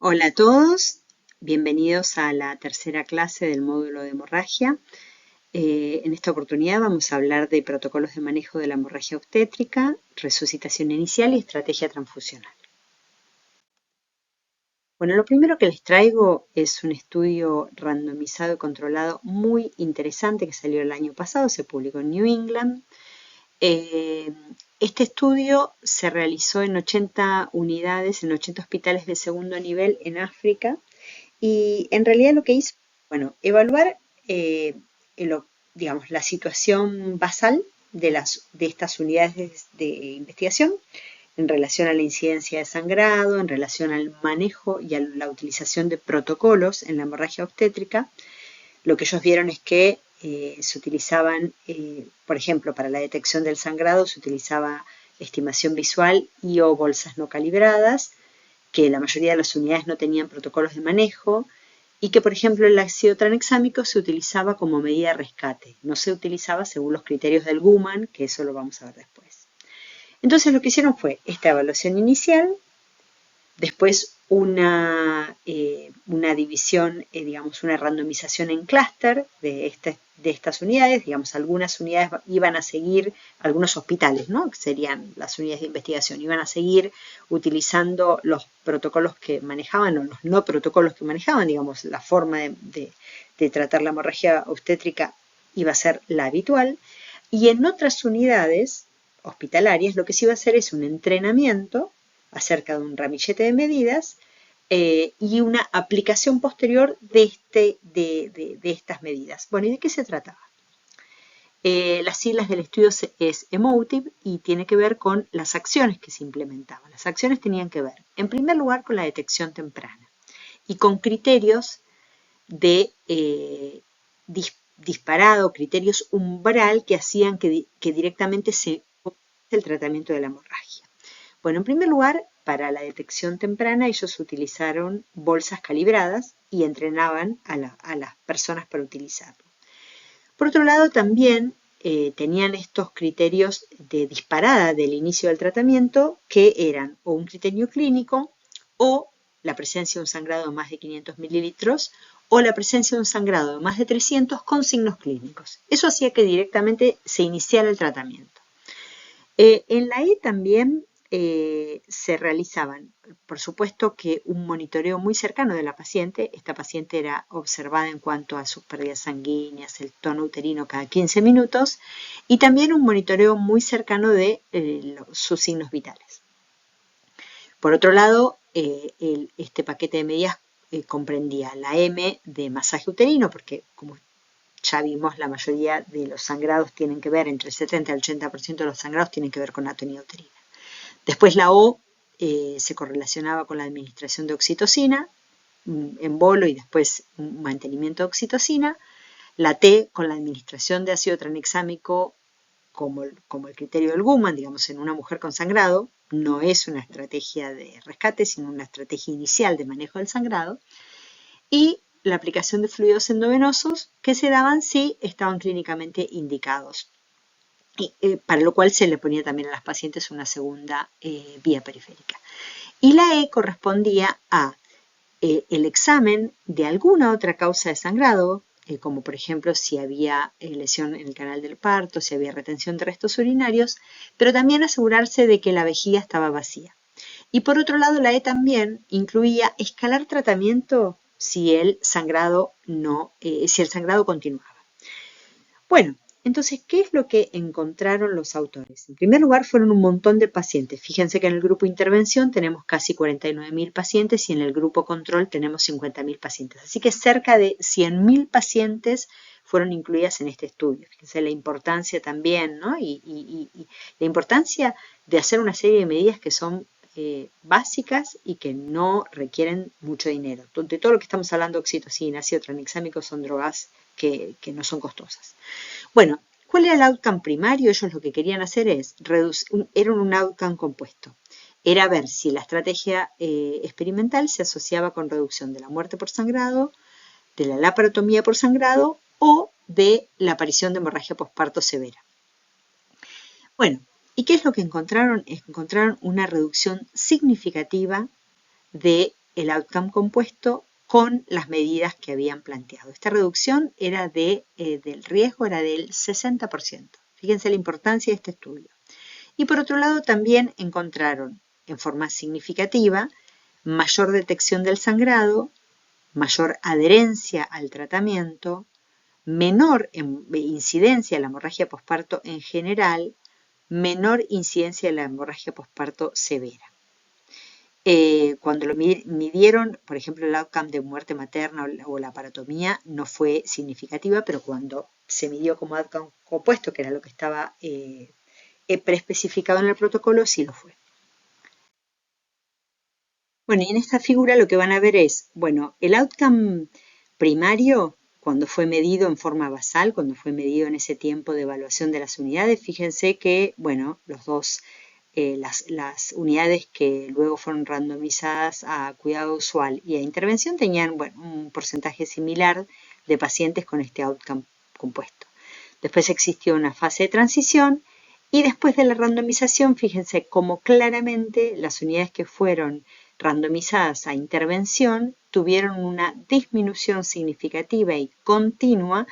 Hola a todos, bienvenidos a la tercera clase del módulo de hemorragia. En esta oportunidad vamos a hablar de protocolos de manejo de la hemorragia obstétrica, resucitación inicial y estrategia transfusional. Bueno, lo primero que les traigo es un estudio randomizado y controlado muy interesante que salió el año pasado, se publicó en New England. Este estudio se realizó en 80 unidades, en 80 hospitales de segundo nivel en África y en realidad lo que hizo, bueno, evaluar digamos, la situación basal de estas unidades de investigación en relación a la incidencia de sangrado, en relación al manejo y a la utilización de protocolos en la hemorragia obstétrica. Lo que ellos vieron es que se utilizaban, por ejemplo, para la detección del sangrado se utilizaba estimación visual y o bolsas no calibradas, que la mayoría de las unidades no tenían protocolos de manejo y que, por ejemplo, el ácido tranexámico se utilizaba como medida de rescate, no se utilizaba según los criterios del Guman, que eso lo vamos a ver después. Entonces lo que hicieron fue esta evaluación inicial, después una división, digamos, una randomización en clúster de estas unidades, digamos, algunas unidades iban a seguir, algunos hospitales, ¿no? Que serían las unidades de investigación, iban a seguir utilizando los protocolos que manejaban o los no protocolos que manejaban, digamos, la forma de tratar la hemorragia obstétrica iba a ser la habitual, y en otras unidades hospitalarias lo que se iba a hacer es un entrenamiento acerca de un ramillete de medidas y una aplicación posterior de estas medidas. Bueno, ¿y de qué se trataba? Las siglas del estudio es Emotive y tiene que ver con las acciones que se implementaban. Las acciones tenían que ver, en primer lugar, con la detección temprana y con criterios de disparado, criterios umbral que hacían que directamente se el tratamiento de la hemorragia. Bueno, en primer lugar, para la detección temprana ellos utilizaron bolsas calibradas y entrenaban a las personas para utilizarlo. Por otro lado, también tenían estos criterios de disparada del inicio del tratamiento que eran o un criterio clínico o la presencia de un sangrado de más de 500 mililitros o la presencia de un sangrado de más de 300 con signos clínicos. Eso hacía que directamente se iniciara el tratamiento. En la E también se realizaban, por supuesto que un monitoreo muy cercano de la paciente. Esta paciente era observada en cuanto a sus pérdidas sanguíneas, el tono uterino cada 15 minutos y también un monitoreo muy cercano de sus signos vitales. Por otro lado, este paquete de medidas comprendía la M de masaje uterino, porque como ya vimos, la mayoría de los sangrados tienen que ver, entre el 70 y el 80% de los sangrados tienen que ver con atonía uterina. Después la O se correlacionaba con la administración de oxitocina en bolo y después un mantenimiento de oxitocina. La T con la administración de ácido tranexámico como el criterio del Guman, digamos, en una mujer con sangrado. No es una estrategia de rescate, sino una estrategia inicial de manejo del sangrado. Y la aplicación de fluidos endovenosos que se daban si estaban clínicamente indicados, para lo cual se le ponía también a las pacientes una segunda vía periférica. Y la E correspondía a el examen de alguna otra causa de sangrado, como por ejemplo si había lesión en el canal del parto, si había retención de restos urinarios, pero también asegurarse de que la vejiga estaba vacía. Y por otro lado, la E también incluía escalar tratamiento si el sangrado continuaba. Bueno, entonces, ¿qué es lo que encontraron los autores? En primer lugar, fueron un montón de pacientes. Fíjense que en el grupo intervención tenemos casi 49.000 pacientes y en el grupo control tenemos 50.000 pacientes. Así que cerca de 100.000 pacientes fueron incluidas en este estudio. Fíjense la importancia también, ¿no? Y la importancia de hacer una serie de medidas que son básicas y que no requieren mucho dinero. De todo lo que estamos hablando, oxitocina, ácido tranexámico, son drogas que no son costosas. Bueno, ¿cuál era el outcome primario? Ellos lo que querían hacer era un outcome compuesto. Era ver si la estrategia experimental se asociaba con reducción de la muerte por sangrado, de la laparotomía por sangrado o de la aparición de hemorragia posparto severa. Bueno, ¿y qué es lo que encontraron? Encontraron una reducción significativa de el outcome compuesto con las medidas que habían planteado. Esta reducción era del riesgo era del 60%. Fíjense la importancia de este estudio. Y por otro lado también encontraron en forma significativa mayor detección del sangrado, mayor adherencia al tratamiento, menor incidencia de la hemorragia posparto en general, menor incidencia de la hemorragia posparto severa. Cuando lo midieron, por ejemplo, el outcome de muerte materna o la paratomía no fue significativa, pero cuando se midió como outcome compuesto, que era lo que estaba preespecificado en el protocolo, sí lo fue. Bueno, y en esta figura lo que van a ver es, bueno, el outcome primario, cuando fue medido en forma basal, cuando fue medido en ese tiempo de evaluación de las unidades, fíjense que, bueno, las unidades que luego fueron randomizadas a cuidado usual y a intervención tenían, bueno, un porcentaje similar de pacientes con este outcome compuesto. Después existió una fase de transición y después de la randomización, fíjense cómo claramente las unidades que fueron randomizadas a intervención tuvieron una disminución significativa y continua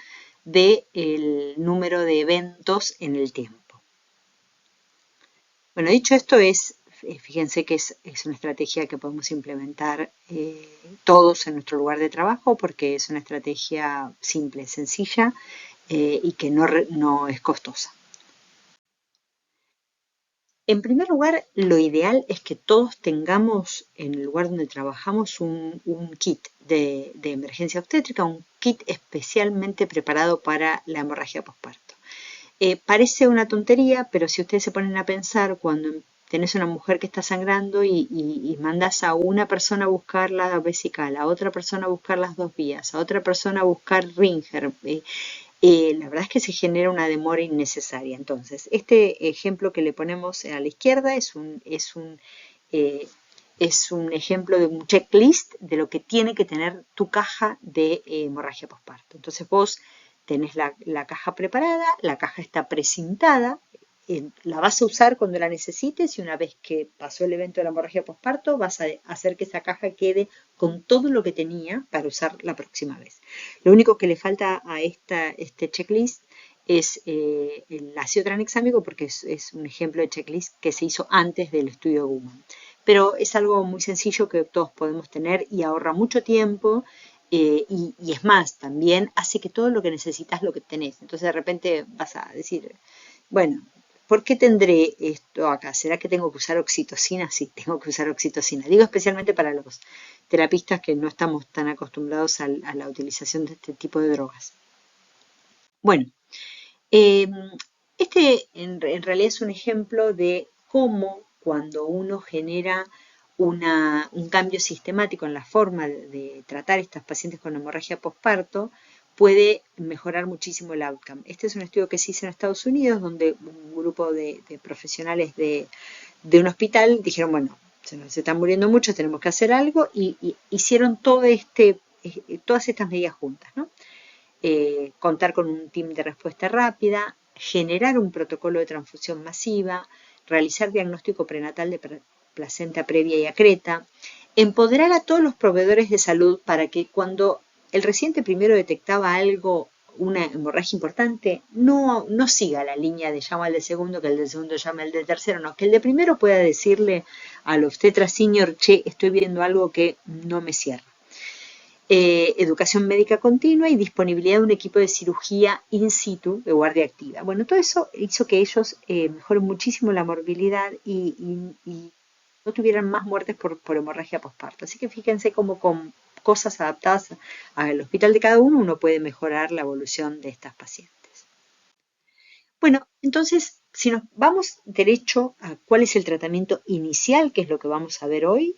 del número de eventos en el tiempo. Bueno, dicho esto, fíjense que es una estrategia que podemos implementar todos en nuestro lugar de trabajo porque es una estrategia simple, sencilla y que no es costosa. En primer lugar, lo ideal es que todos tengamos en el lugar donde trabajamos un kit de emergencia obstétrica, un kit especialmente preparado para la hemorragia posparto. Parece una tontería, pero si ustedes se ponen a pensar cuando tenés una mujer que está sangrando y mandas a una persona a buscar la vesical, a otra persona a buscar las 2 vías, a otra persona a buscar Ringer, la verdad es que se genera una demora innecesaria. Entonces, este ejemplo que le ponemos a la izquierda es un ejemplo de un checklist de lo que tiene que tener tu caja de hemorragia posparto. Entonces vos tenés la caja preparada, la caja está precintada, la vas a usar cuando la necesites y una vez que pasó el evento de la hemorragia posparto vas a hacer que esa caja quede con todo lo que tenía para usar la próxima vez. Lo único que le falta a este checklist es el ácido tranexámico porque es un ejemplo de checklist que se hizo antes del estudio Guman. Pero es algo muy sencillo que todos podemos tener y ahorra mucho tiempo y es más, también hace que todo lo que necesitas lo que tenés. Entonces de repente vas a decir, bueno, ¿por qué tendré esto acá? ¿Será que tengo que usar oxitocina? Sí, tengo que usar oxitocina. Digo especialmente para los terapistas que no estamos tan acostumbrados a la utilización de este tipo de drogas. Bueno, este en realidad es un ejemplo de cómo cuando uno genera un cambio sistemático en la forma de tratar a estas pacientes con hemorragia posparto, puede mejorar muchísimo el outcome. Este es un estudio que se hizo en Estados Unidos, donde un grupo de profesionales de un hospital dijeron, bueno, se están muriendo muchos, tenemos que hacer algo, y hicieron todas estas medidas juntas, ¿no? Contar con un team de respuesta rápida, generar un protocolo de transfusión masiva, realizar diagnóstico prenatal de placenta previa y acreta, empoderar a todos los proveedores de salud para que cuando el residente primero detectaba algo, una hemorragia importante, no siga la línea de llama al de segundo, que el de segundo llama al de tercero, no, que el de primero pueda decirle al obstetra senior, che, estoy viendo algo que no me cierra. Educación médica continua y disponibilidad de un equipo de cirugía in situ de guardia activa. Bueno, todo eso hizo que ellos mejoren muchísimo la morbilidad y no tuvieran más muertes por hemorragia posparto. Así que fíjense cómo con cosas adaptadas al hospital de cada uno puede mejorar la evolución de estas pacientes. Bueno, entonces, si nos vamos derecho a cuál es el tratamiento inicial, que es lo que vamos a ver hoy,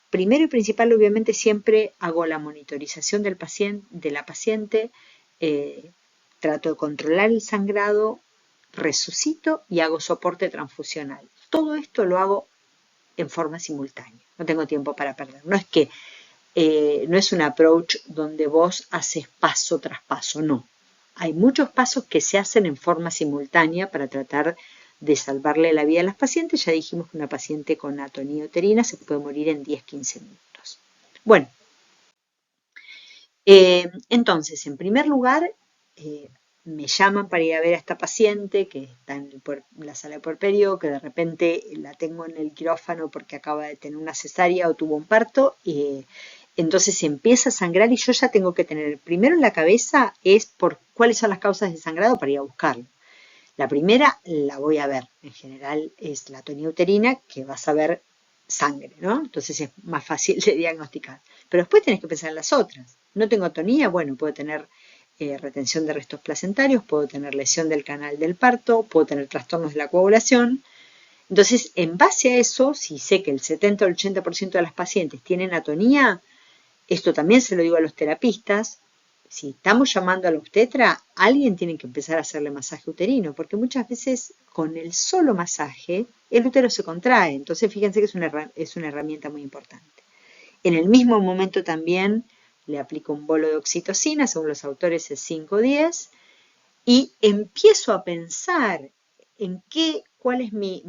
primero y principal, obviamente, siempre hago la monitorización de la paciente, trato de controlar el sangrado, resucito y hago soporte transfusional. Todo esto lo hago en forma simultánea, no tengo tiempo para perder. No es un approach donde vos haces paso tras paso, no. Hay muchos pasos que se hacen en forma simultánea para tratar de salvarle la vida a las pacientes. Ya dijimos que una paciente con atonía uterina se puede morir en 10-15 minutos. Bueno, entonces, en primer lugar, me llaman para ir a ver a esta paciente que está en la sala de puerperio, que de repente la tengo en el quirófano porque acaba de tener una cesárea o tuvo un parto, entonces empieza a sangrar y yo ya tengo que tener primero en la cabeza es por cuáles son las causas de sangrado para ir a buscarlo. La primera la voy a ver, en general es la atonía uterina, que vas a ver sangre, ¿no? Entonces es más fácil de diagnosticar. Pero después tenés que pensar en las otras. No tengo atonía, bueno, puedo tener retención de restos placentarios, puedo tener lesión del canal del parto, puedo tener trastornos de la coagulación. Entonces, en base a eso, si sé que el 70 o el 80% de las pacientes tienen atonía, esto también se lo digo a los terapistas, si estamos llamando a la obstetra, alguien tiene que empezar a hacerle masaje uterino, porque muchas veces con el solo masaje el útero se contrae. Entonces, fíjense que es una herramienta muy importante. En el mismo momento también le aplico un bolo de oxitocina, según los autores es 5-10, y empiezo a pensar en cuál es mi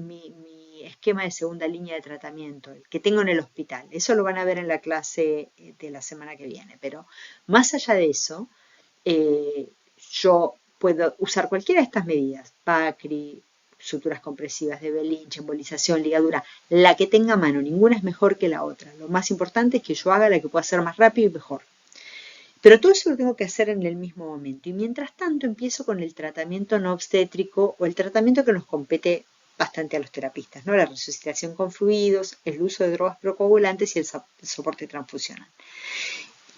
esquema de segunda línea de tratamiento, el que tengo en el hospital. Eso lo van a ver en la clase de la semana que viene, pero más allá de eso, yo puedo usar cualquiera de estas medidas, PACRI, suturas compresivas de Belinch, embolización, ligadura, la que tenga a mano, ninguna es mejor que la otra. Lo más importante es que yo haga la que pueda hacer más rápido y mejor. Pero todo eso lo tengo que hacer en el mismo momento. Y mientras tanto empiezo con el tratamiento no obstétrico o el tratamiento que nos compete bastante a los terapistas, ¿no? La resucitación con fluidos, el uso de drogas procoagulantes y el soporte transfusional.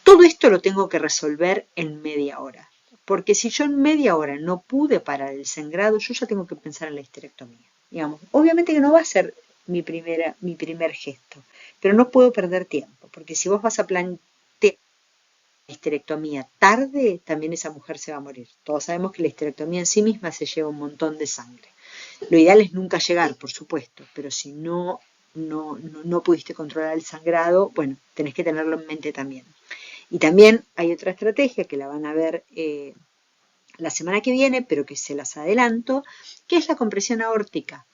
Todo esto lo tengo que resolver en media hora. Porque si yo en media hora no pude parar el sangrado, yo ya tengo que pensar en la histerectomía. Digamos, obviamente que no va a ser mi primer gesto, pero no puedo perder tiempo, porque si vos vas a plantear histerectomía tarde, también esa mujer se va a morir. Todos sabemos que la histerectomía en sí misma se lleva un montón de sangre. Lo ideal es nunca llegar, por supuesto, pero si no pudiste controlar el sangrado, bueno, tenés que tenerlo en mente también. Y también hay otra estrategia que la van a ver la semana que viene, pero que se las adelanto, que es la compresión aórtica.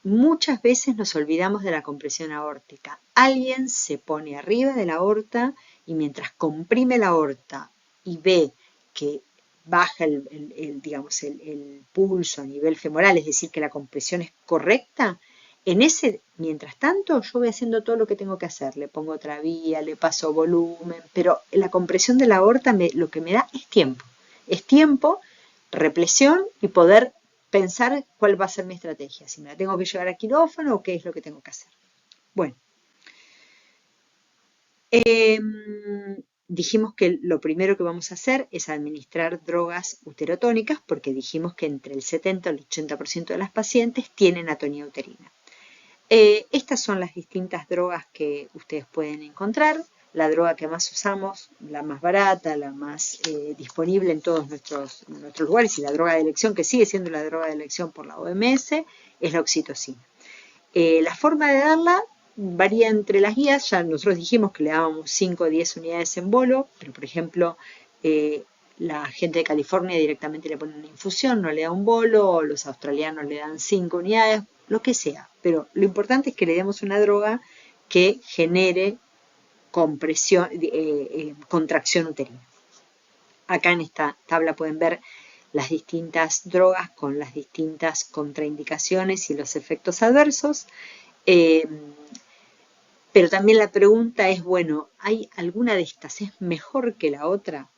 Muchas veces nos olvidamos de la compresión aórtica. Alguien se pone arriba de la aorta y mientras comprime la aorta y ve que baja el pulso a nivel femoral, es decir, que la compresión es correcta, mientras tanto yo voy haciendo todo lo que tengo que hacer. Le pongo otra vía, le paso volumen, pero la compresión de la aorta lo que me da es tiempo. Es tiempo, represión y poder pensar cuál va a ser mi estrategia, si me la tengo que llevar a quirófano o qué es lo que tengo que hacer. Bueno, dijimos que lo primero que vamos a hacer es administrar drogas uterotónicas porque dijimos que entre el 70 y el 80% de las pacientes tienen atonía uterina. Estas son las distintas drogas que ustedes pueden encontrar. La droga que más usamos, la más barata, la más disponible en todos nuestros lugares y la droga de elección, que sigue siendo la droga de elección por la OMS, es la oxitocina. La forma de darla varía entre las guías. Ya nosotros dijimos que le dábamos 5 o 10 unidades en bolo, pero por ejemplo la gente de California directamente le pone una infusión, no le da un bolo, o los australianos le dan 5 unidades, lo que sea. Pero lo importante es que le demos una droga que genere contracción uterina. Acá en esta tabla pueden ver las distintas drogas con las distintas contraindicaciones y los efectos adversos. Pero también la pregunta es, bueno, ¿hay alguna de estas es mejor que la otra?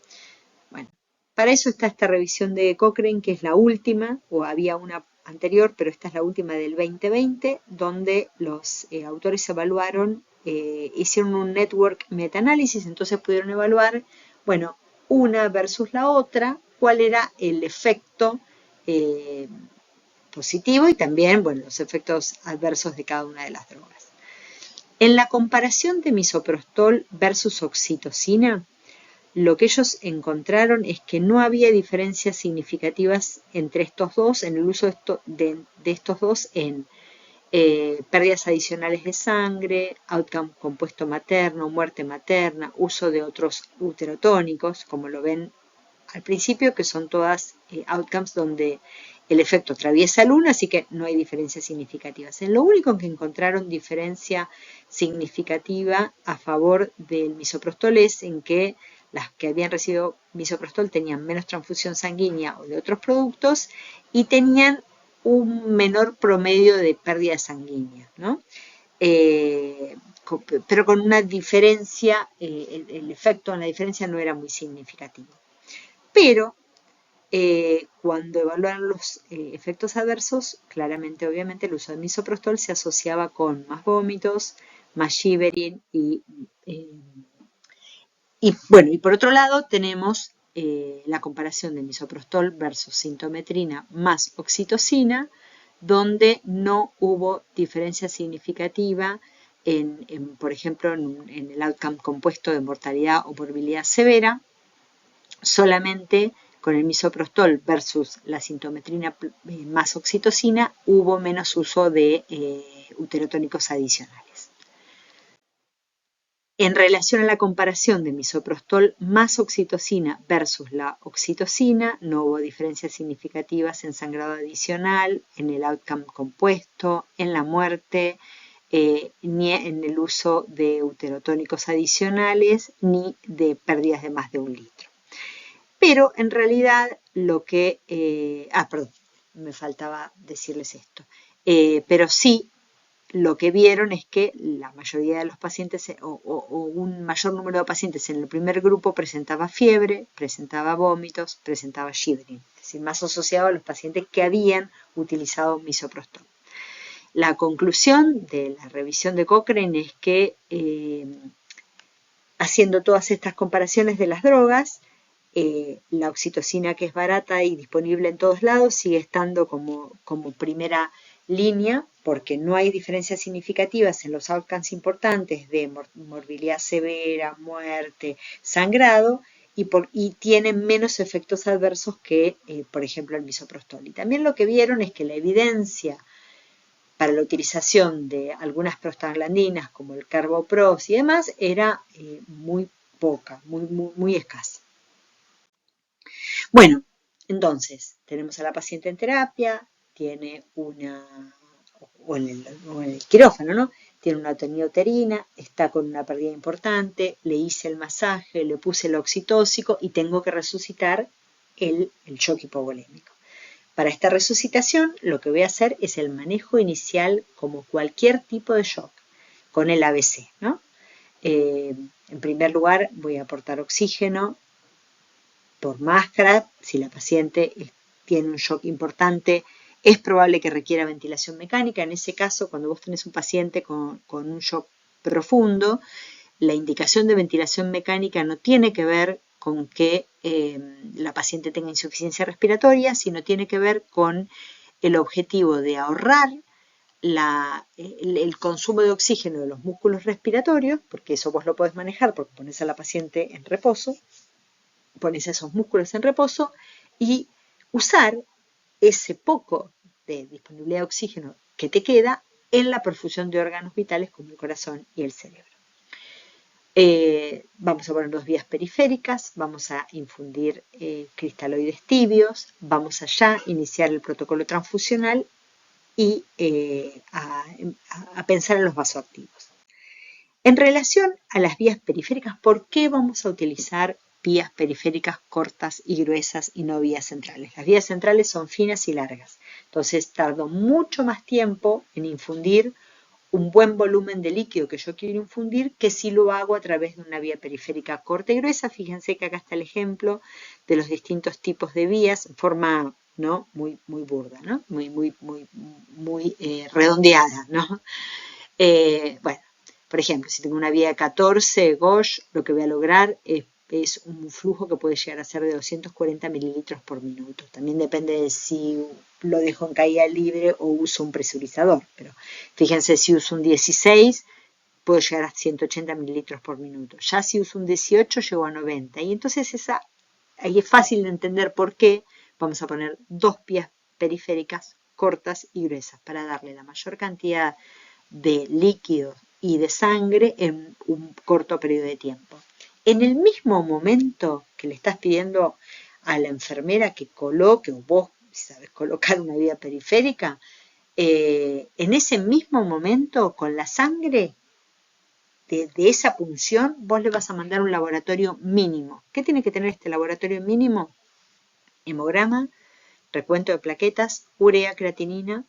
Bueno, para eso está esta revisión de Cochrane, que es la última, o había una anterior, pero esta es la última del 2020, donde los autores evaluaron, hicieron un network metaanálisis, entonces pudieron evaluar, bueno, una versus la otra, cuál era el efecto positivo y también, bueno, los efectos adversos de cada una de las drogas. En la comparación de misoprostol versus oxitocina, lo que ellos encontraron es que no había diferencias significativas entre estos dos, en el uso de estos dos en pérdidas adicionales de sangre, outcome compuesto materno, muerte materna, uso de otros uterotónicos, como lo ven al principio, que son todas outcomes donde el efecto atraviesa el 1, así que no hay diferencias significativas. En lo único en que encontraron diferencia significativa a favor del misoprostol es en que las que habían recibido misoprostol tenían menos transfusión sanguínea o de otros productos y tenían un menor promedio de pérdida sanguínea, ¿no? Pero con una diferencia, el efecto en la diferencia no era muy significativo. Pero cuando evaluaron los efectos adversos, claramente, obviamente, el uso de misoprostol se asociaba con más vómitos, más shivering bueno, y por otro lado tenemos la comparación de misoprostol versus sintometrina más oxitocina, donde no hubo diferencia significativa por ejemplo, en el outcome compuesto de mortalidad o morbilidad severa, solamente con el misoprostol versus la sintometrina más oxitocina hubo menos uso de uterotónicos adicionales. En relación a la comparación de misoprostol más oxitocina versus la oxitocina, no hubo diferencias significativas en sangrado adicional, en el outcome compuesto, en la muerte, ni en el uso de uterotónicos adicionales, ni de pérdidas de más de 1 litro. Pero en realidad lo que... perdón, me faltaba decirles esto. Pero sí, lo que vieron es que la mayoría de los pacientes o un mayor número de pacientes en el primer grupo presentaba fiebre, presentaba vómitos, presentaba shivering, es decir, más asociado a los pacientes que habían utilizado misoprostol. La conclusión de la revisión de Cochrane es que haciendo todas estas comparaciones de las drogas, la oxitocina, que es barata y disponible en todos lados, sigue estando como primera línea porque no hay diferencias significativas en los outcomes importantes de morbilidad severa, muerte, sangrado y tienen menos efectos adversos que, por ejemplo, el misoprostol. Y también lo que vieron es que la evidencia para la utilización de algunas prostaglandinas como el Carbopros y demás era muy poca, muy escasa. Bueno, entonces, tenemos a la paciente en terapia, tiene o en el quirófano, ¿no? Tiene una atonía uterina, está con una pérdida importante, le hice el masaje, le puse el oxitóxico y tengo que resucitar el shock hipovolémico. Para esta resucitación, lo que voy a hacer es el manejo inicial como cualquier tipo de shock, con el ABC, ¿no? En primer lugar, voy a aportar oxígeno por máscara. Si la paciente tiene un shock importante, es probable que requiera ventilación mecánica. En ese caso, cuando vos tenés un paciente con un shock profundo, la indicación de ventilación mecánica no tiene que ver con que la paciente tenga insuficiencia respiratoria, sino tiene que ver con el objetivo de ahorrar el consumo de oxígeno de los músculos respiratorios, porque eso vos lo podés manejar porque pones a la paciente en reposo, pones esos músculos en reposo y usar ese poco de disponibilidad de oxígeno que te queda en la perfusión de órganos vitales como el corazón y el cerebro. Vamos a poner 2 vías periféricas, vamos a infundir cristaloides tibios, vamos a ya iniciar el protocolo transfusional y a pensar en los vasoactivos. En relación a las vías periféricas, ¿por qué vamos a utilizar vías periféricas cortas y gruesas y no vías centrales? Las vías centrales son finas y largas, entonces tardo mucho más tiempo en infundir un buen volumen de líquido que yo quiero infundir que si lo hago a través de una vía periférica corta y gruesa. Fíjense que acá está el ejemplo de los distintos tipos de vías en forma, ¿no?, muy burda, ¿no?, muy redondeada, ¿no? Bueno, por ejemplo, si tengo una vía 14 gauge, lo que voy a lograr es un flujo que puede llegar a ser de 240 mililitros por minuto. También depende de si lo dejo en caída libre o uso un presurizador. Pero fíjense, si uso un 16, puedo llegar a 180 mililitros por minuto. Ya si uso un 18, llego a 90. Y entonces ahí es fácil de entender por qué vamos a poner 2 vías periféricas cortas y gruesas para darle la mayor cantidad de líquido y de sangre en un corto periodo de tiempo. En el mismo momento que le estás pidiendo a la enfermera que coloque, o vos, si sabes colocar una vía periférica, en ese mismo momento, con la sangre de esa punción, vos le vas a mandar un laboratorio mínimo. ¿Qué tiene que tener este laboratorio mínimo? Hemograma, recuento de plaquetas, urea, creatinina,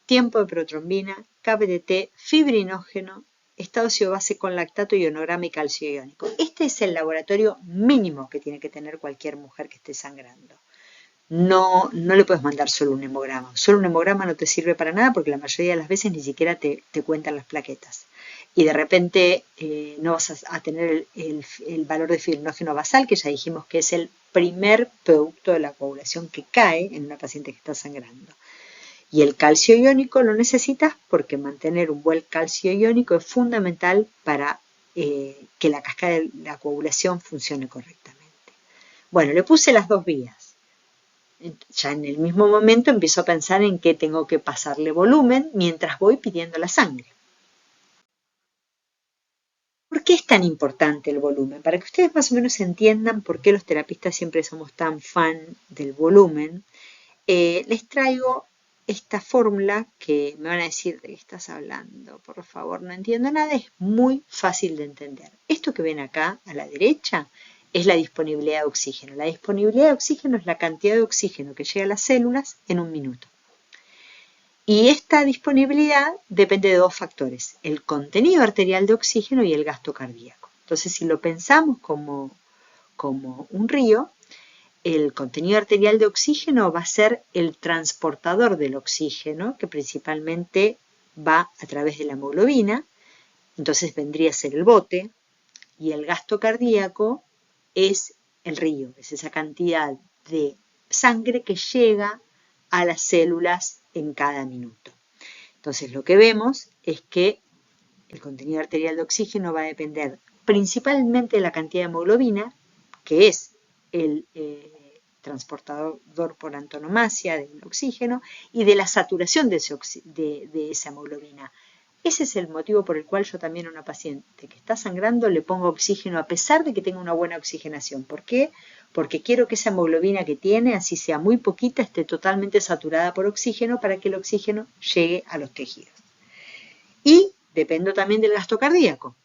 tiempo de protrombina, KBDT, fibrinógeno, estado óseo-base con lactato, ionograma y calcio iónico. Este es el laboratorio mínimo que tiene que tener cualquier mujer que esté sangrando. No le puedes mandar solo un hemograma. Solo un hemograma no te sirve para nada porque la mayoría de las veces ni siquiera te cuentan las plaquetas. Y de repente no vas a tener el valor de fibrinógeno basal, que ya dijimos que es el primer producto de la coagulación que cae en una paciente que está sangrando. Y el calcio iónico lo necesitas porque mantener un buen calcio iónico es fundamental para que la cascada de la coagulación funcione correctamente. Bueno, le puse las dos vías. Ya en el mismo momento empiezo a pensar en que tengo que pasarle volumen mientras voy pidiendo la sangre. ¿Por qué es tan importante el volumen? Para que ustedes más o menos entiendan por qué los terapistas siempre somos tan fan del volumen, les traigo esta fórmula que me van a decir de qué estás hablando. Por favor, no entiendo nada, es muy fácil de entender. Esto que ven acá a la derecha es la disponibilidad de oxígeno. La disponibilidad de oxígeno es la cantidad de oxígeno que llega a las células en un minuto. Y esta disponibilidad depende de dos factores, el contenido arterial de oxígeno y el gasto cardíaco. Entonces, si lo pensamos como un río, el contenido arterial de oxígeno va a ser el transportador del oxígeno, que principalmente va a través de la hemoglobina, entonces vendría a ser el bote, y el gasto cardíaco es el río, es esa cantidad de sangre que llega a las células en cada minuto. Entonces lo que vemos es que el contenido arterial de oxígeno va a depender principalmente de la cantidad de hemoglobina, que es el transportador por antonomasia del oxígeno, y de la saturación de esa hemoglobina. Ese es el motivo por el cual yo también a una paciente que está sangrando le pongo oxígeno a pesar de que tenga una buena oxigenación. ¿Por qué? Porque quiero que esa hemoglobina que tiene, así sea muy poquita, esté totalmente saturada por oxígeno para que el oxígeno llegue a los tejidos. Y dependo también del gasto cardíaco.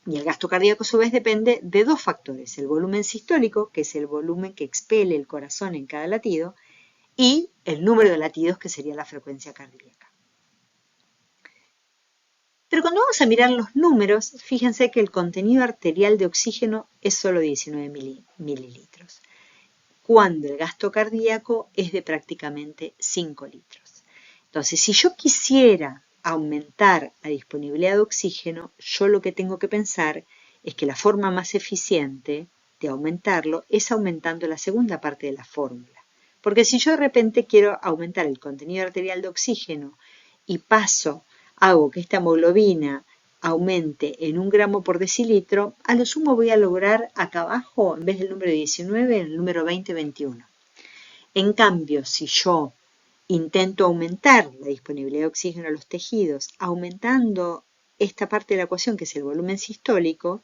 Y el gasto cardíaco a su vez depende de dos factores, el volumen sistólico, que es el volumen que expele el corazón en cada latido, y el número de latidos, que sería la frecuencia cardíaca. Pero cuando vamos a mirar los números, fíjense que el contenido arterial de oxígeno es solo 19 mililitros, cuando el gasto cardíaco es de prácticamente 5 litros. Entonces, si yo quisiera aumentar la disponibilidad de oxígeno, yo lo que tengo que pensar es que la forma más eficiente de aumentarlo es aumentando la segunda parte de la fórmula. Porque si yo de repente quiero aumentar el contenido arterial de oxígeno y hago que esta hemoglobina aumente en 1 gramo por decilitro, a lo sumo voy a lograr acá abajo, en vez del número 19, el número 20-21. En cambio, si yo intento aumentar la disponibilidad de oxígeno a los tejidos, aumentando esta parte de la ecuación, que es el volumen sistólico,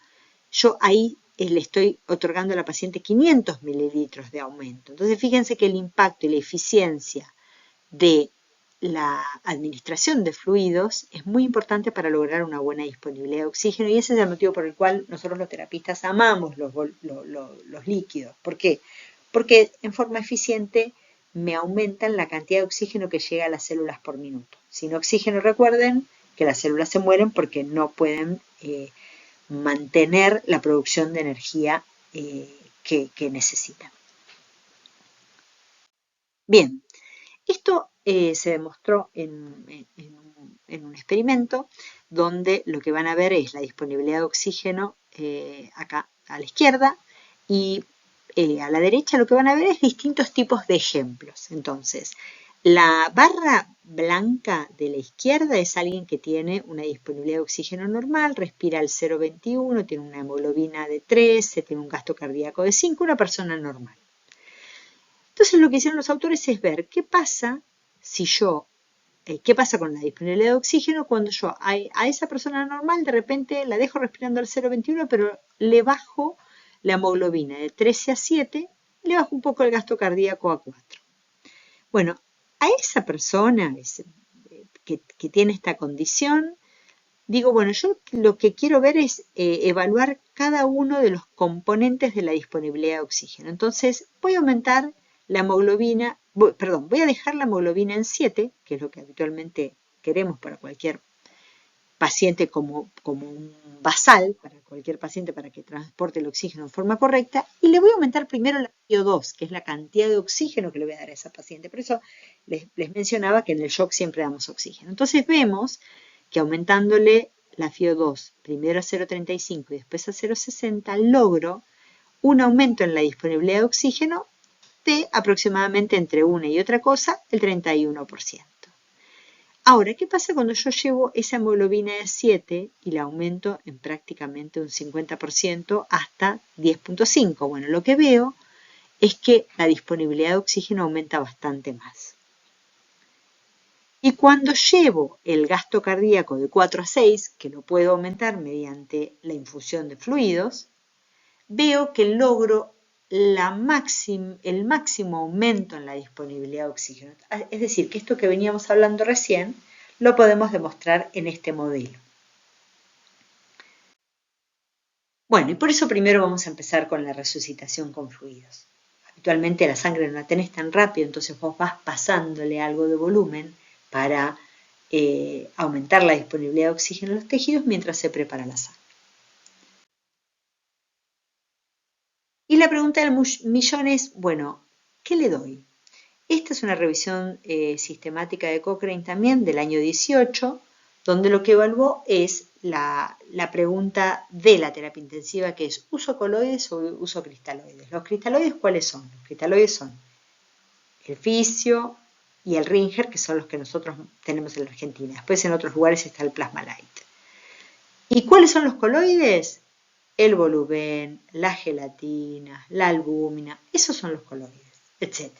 yo ahí le estoy otorgando a la paciente 500 mililitros de aumento. Entonces, fíjense que el impacto y la eficiencia de la administración de fluidos es muy importante para lograr una buena disponibilidad de oxígeno y ese es el motivo por el cual nosotros los terapistas amamos los líquidos. ¿Por qué? Porque en forma eficiente me aumentan la cantidad de oxígeno que llega a las células por minuto. Sin oxígeno, recuerden que las células se mueren porque no pueden mantener la producción de energía que necesitan. Bien, esto se demostró en un experimento donde lo que van a ver es la disponibilidad de oxígeno acá a la izquierda y a la derecha lo que van a ver es distintos tipos de ejemplos. Entonces, la barra blanca de la izquierda es alguien que tiene una disponibilidad de oxígeno normal, respira al 0,21, tiene una hemoglobina de 13, tiene un gasto cardíaco de 5, una persona normal. Entonces lo que hicieron los autores es ver qué pasa qué pasa con la disponibilidad de oxígeno cuando yo a esa persona normal de repente la dejo respirando al 0,21, pero le bajo la hemoglobina de 13 a 7, le bajo un poco el gasto cardíaco a 4. Bueno, a esa persona que tiene esta condición, digo, bueno, yo lo que quiero ver es evaluar cada uno de los componentes de la disponibilidad de oxígeno. Entonces, voy a aumentar la hemoglobina, voy a dejar la hemoglobina en 7, que es lo que habitualmente queremos para cualquier paciente como un basal, para cualquier paciente para que transporte el oxígeno de forma correcta, y le voy a aumentar primero la FiO2, que es la cantidad de oxígeno que le voy a dar a esa paciente. Por eso les mencionaba que en el shock siempre damos oxígeno. Entonces vemos que aumentándole la FiO2 primero a 0,35 y después a 0,60 logro un aumento en la disponibilidad de oxígeno de aproximadamente entre una y otra cosa el 31%. Ahora, ¿qué pasa cuando yo llevo esa hemoglobina de 7 y la aumento en prácticamente un 50% hasta 10,5? Bueno, lo que veo es que la disponibilidad de oxígeno aumenta bastante más. Y cuando llevo el gasto cardíaco de 4 a 6, que lo puedo aumentar mediante la infusión de fluidos, veo que logro el máximo aumento en la disponibilidad de oxígeno. Es decir, que esto que veníamos hablando recién lo podemos demostrar en este modelo. Bueno, y por eso primero vamos a empezar con la resucitación con fluidos. Habitualmente la sangre no la tenés tan rápido, entonces vos vas pasándole algo de volumen para aumentar la disponibilidad de oxígeno en los tejidos mientras se prepara la sangre. Y la pregunta del millón es, bueno, ¿qué le doy? Esta es una revisión sistemática de Cochrane también del año 18, donde lo que evaluó es la pregunta de la terapia intensiva, que es ¿uso coloides o uso cristaloides? ¿Los cristaloides cuáles son? Los cristaloides son el fisio y el Ringer, que son los que nosotros tenemos en la Argentina. Después en otros lugares está el Plasma Light. ¿Y cuáles son los coloides? El volumen, la gelatina, la albúmina, esos son los coloides, etc.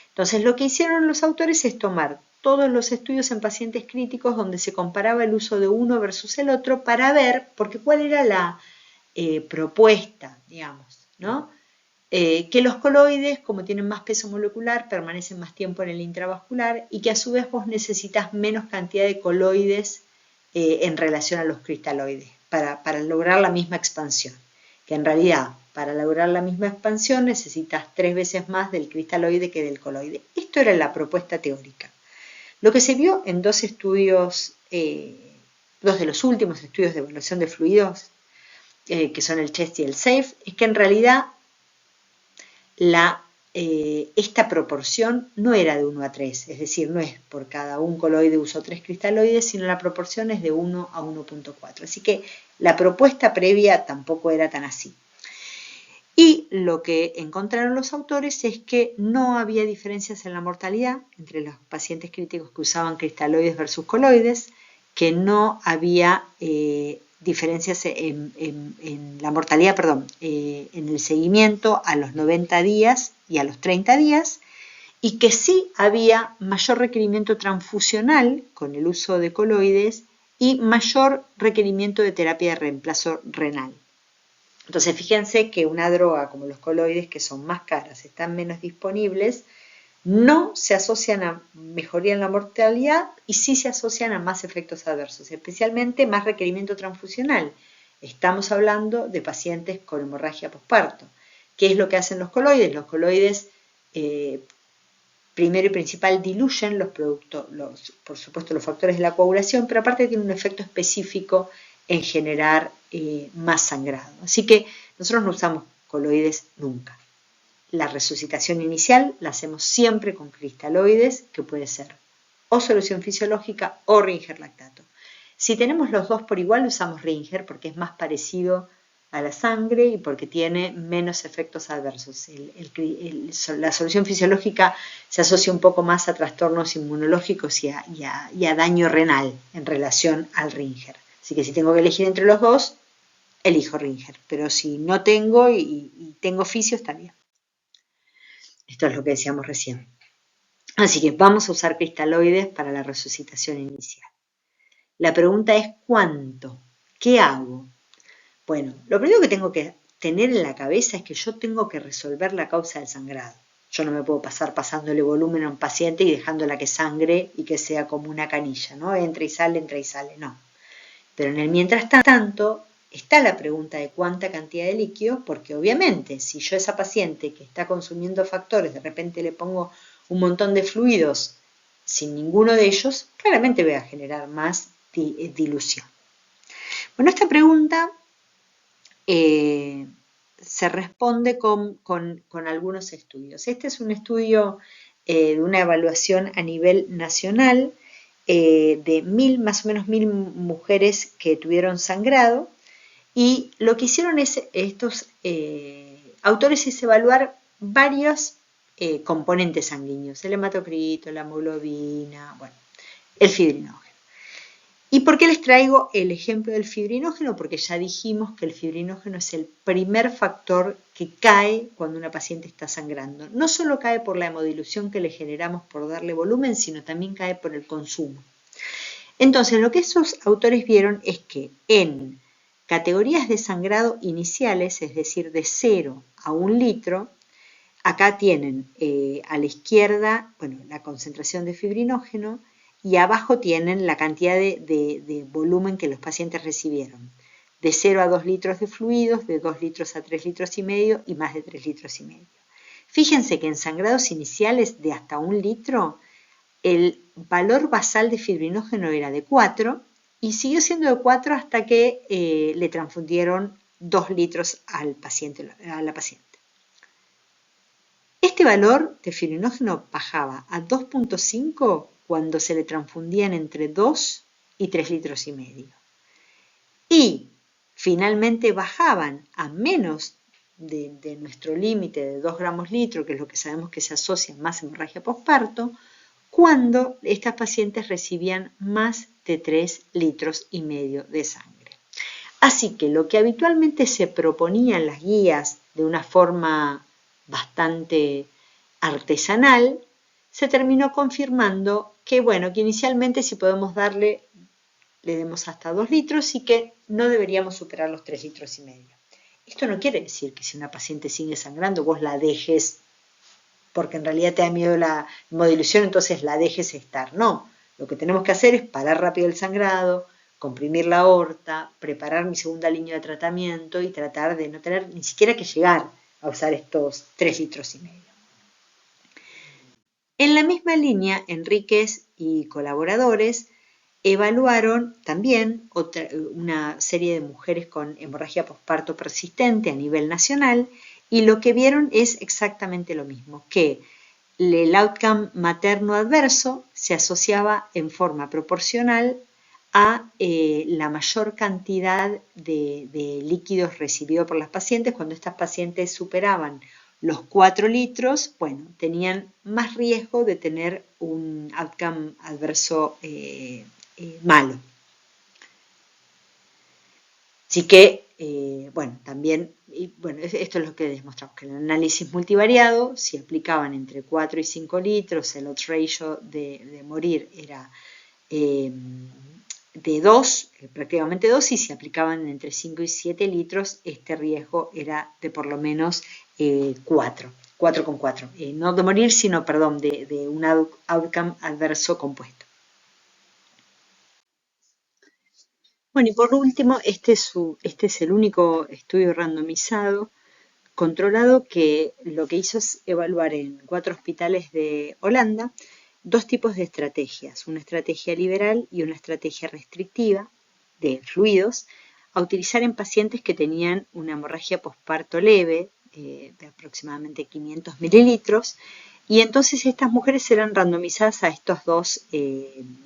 Entonces, lo que hicieron los autores es tomar todos los estudios en pacientes críticos donde se comparaba el uso de uno versus el otro para ver, porque cuál era la propuesta, digamos, ¿no? Que los coloides, como tienen más peso molecular, permanecen más tiempo en el intravascular y que a su vez vos necesitas menos cantidad de coloides en relación a los cristaloides para lograr la misma expansión. Que en realidad, para lograr la misma expansión necesitas 3 veces más del cristaloide que del coloide. Esto era la propuesta teórica. Lo que se vio en dos estudios, dos de los últimos estudios de evaluación de fluidos, que son el CHEST y el SAFE, es que en realidad esta proporción no era de 1 a 3, es decir, no es por cada un coloide uso 3 cristaloides, sino la proporción es de 1 a 1,4. Así que la propuesta previa tampoco era tan así. Y lo que encontraron los autores es que no había diferencias en la mortalidad entre los pacientes críticos que usaban cristaloides versus coloides, que no había diferencias en la mortalidad, en el seguimiento a los 90 días y a los 30 días, y que sí había mayor requerimiento transfusional con el uso de coloides y mayor requerimiento de terapia de reemplazo renal. Entonces, fíjense que una droga como los coloides, que son más caras, están menos disponibles, no se asocian a mejoría en la mortalidad y sí se asocian a más efectos adversos, especialmente más requerimiento transfusional. Estamos hablando de pacientes con hemorragia posparto. ¿Qué es lo que hacen los coloides? Los coloides, primero y principal, diluyen los productos, por supuesto los factores de la coagulación, pero aparte tienen un efecto específico en generar más sangrado. Así que nosotros no usamos coloides nunca. La resucitación inicial la hacemos siempre con cristaloides, que puede ser o solución fisiológica o Ringer lactato. Si tenemos los dos por igual, usamos Ringer porque es más parecido a la sangre y porque tiene menos efectos adversos. La solución fisiológica se asocia un poco más a trastornos inmunológicos y a daño renal en relación al Ringer. Así que si tengo que elegir entre los dos, elijo Ringer. Pero si no tengo y tengo fisio, está bien. Esto es lo que decíamos recién. Así que vamos a usar cristaloides para la resucitación inicial. La pregunta es ¿cuánto? ¿Qué hago? Bueno, lo primero que tengo que tener en la cabeza es que yo tengo que resolver la causa del sangrado. Yo no me puedo pasar pasándole volumen a un paciente y dejándola que sangre y que sea como una canilla, ¿no? Entra y sale, no. Pero en el mientras tanto está la pregunta de cuánta cantidad de líquido, porque obviamente si yo a esa paciente que está consumiendo factores, de repente le pongo un montón de fluidos sin ninguno de ellos, claramente voy a generar más dilución. Bueno, esta pregunta se responde con algunos estudios. Este es un estudio de una evaluación a nivel nacional de más o menos 1000 mujeres que tuvieron sangrado, y lo que hicieron estos autores es evaluar varios componentes sanguíneos, el hematocrito, la hemoglobina, bueno, el fibrinógeno. ¿Y por qué les traigo el ejemplo del fibrinógeno? Porque ya dijimos que el fibrinógeno es el primer factor que cae cuando una paciente está sangrando. No solo cae por la hemodilución que le generamos por darle volumen, sino también cae por el consumo. Entonces, lo que esos autores vieron es que en categorías de sangrado iniciales, es decir, de 0 a 1 litro, acá tienen a la izquierda, bueno, la concentración de fibrinógeno, y abajo tienen la cantidad de volumen que los pacientes recibieron. De 0 a 2 litros de fluidos, de 2 litros a 3 litros y medio y más de 3 litros y medio. Fíjense que en sangrados iniciales de hasta 1 litro, el valor basal de fibrinógeno era de 4 y siguió siendo de 4 hasta que le transfundieron 2 litros a la paciente. Este valor de fibrinógeno bajaba a 2.5 cuando se le transfundían entre 2 y 3 litros y medio. Y finalmente bajaban a menos de nuestro límite de 2 gramos litro, que es lo que sabemos que se asocia más a hemorragia posparto, cuando estas pacientes recibían más de 3 litros y medio de sangre. Así que lo que habitualmente se proponía en las guías de una forma bastante artesanal, se terminó confirmando que, bueno, que inicialmente si podemos darle, le demos hasta 2 litros y que no deberíamos superar los 3 litros y medio. Esto no quiere decir que si una paciente sigue sangrando vos la dejes porque en realidad te da miedo la hemodilución, entonces la dejes estar. No, lo que tenemos que hacer es parar rápido el sangrado, comprimir la aorta, preparar mi segunda línea de tratamiento y tratar de no tener ni siquiera que llegar a usar estos 3 litros y medio. En la misma línea, Enríquez y colaboradores evaluaron también una serie de mujeres con hemorragia posparto persistente a nivel nacional y lo que vieron es exactamente lo mismo, que el outcome materno adverso se asociaba en forma proporcional a la mayor cantidad de líquidos recibidos por las pacientes. Cuando estas pacientes superaban los 4 litros, bueno, tenían más riesgo de tener un outcome adverso malo. Así que, bueno, también, esto es lo que demostramos, que en el análisis multivariado, si aplicaban entre 4 y 5 litros, el odds ratio de morir era de 2, prácticamente 2, y si aplicaban entre 5 y 7 litros, este riesgo era de por lo menos 4,4. No de morir, sino, perdón, de un outcome adverso compuesto. Bueno, y por último, este es el único estudio randomizado, controlado, que lo que hizo es evaluar en 4 hospitales de Holanda 2 tipos de estrategias, una estrategia liberal y una estrategia restrictiva de fluidos, a utilizar en pacientes que tenían una hemorragia posparto leve, de aproximadamente 500 mililitros, y entonces estas mujeres eran randomizadas a estos 2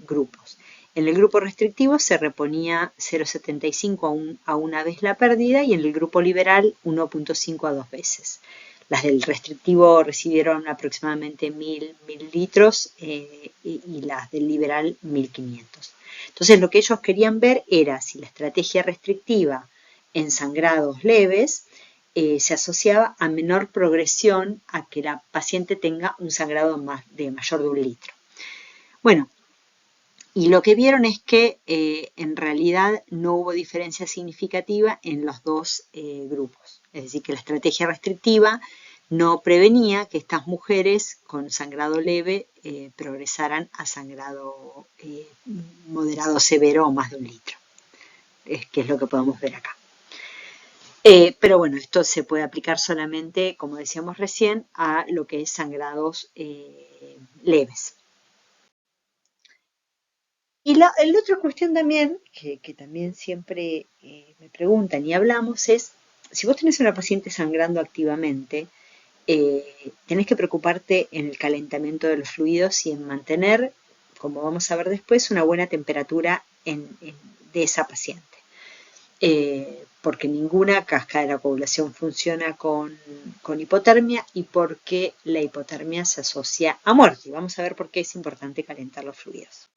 grupos. En el grupo restrictivo se reponía 0,75 a una vez la pérdida y en el grupo liberal 1,5 a 2 veces. Las del restrictivo recibieron aproximadamente 1000 mililitros y las del liberal 1500. Entonces lo que ellos querían ver era si la estrategia restrictiva en sangrados leves se asociaba a menor progresión a que la paciente tenga un sangrado mayor de 1 litro. Bueno, y lo que vieron es que en realidad no hubo diferencia significativa en los 2 grupos. Es decir, que la estrategia restrictiva no prevenía que estas mujeres con sangrado leve progresaran a sangrado moderado severo o más de 1 litro, que es lo que podemos ver acá. Pero bueno, esto se puede aplicar solamente, como decíamos recién, a lo que es sangrados leves. Y la otra cuestión también, que también siempre me preguntan y hablamos, es, si vos tenés una paciente sangrando activamente, tenés que preocuparte en el calentamiento de los fluidos y en mantener, como vamos a ver después, una buena temperatura de esa paciente. Porque ninguna cascada de la coagulación funciona con hipotermia y porque la hipotermia se asocia a muerte. Y vamos a ver por qué es importante calentar los fluidos.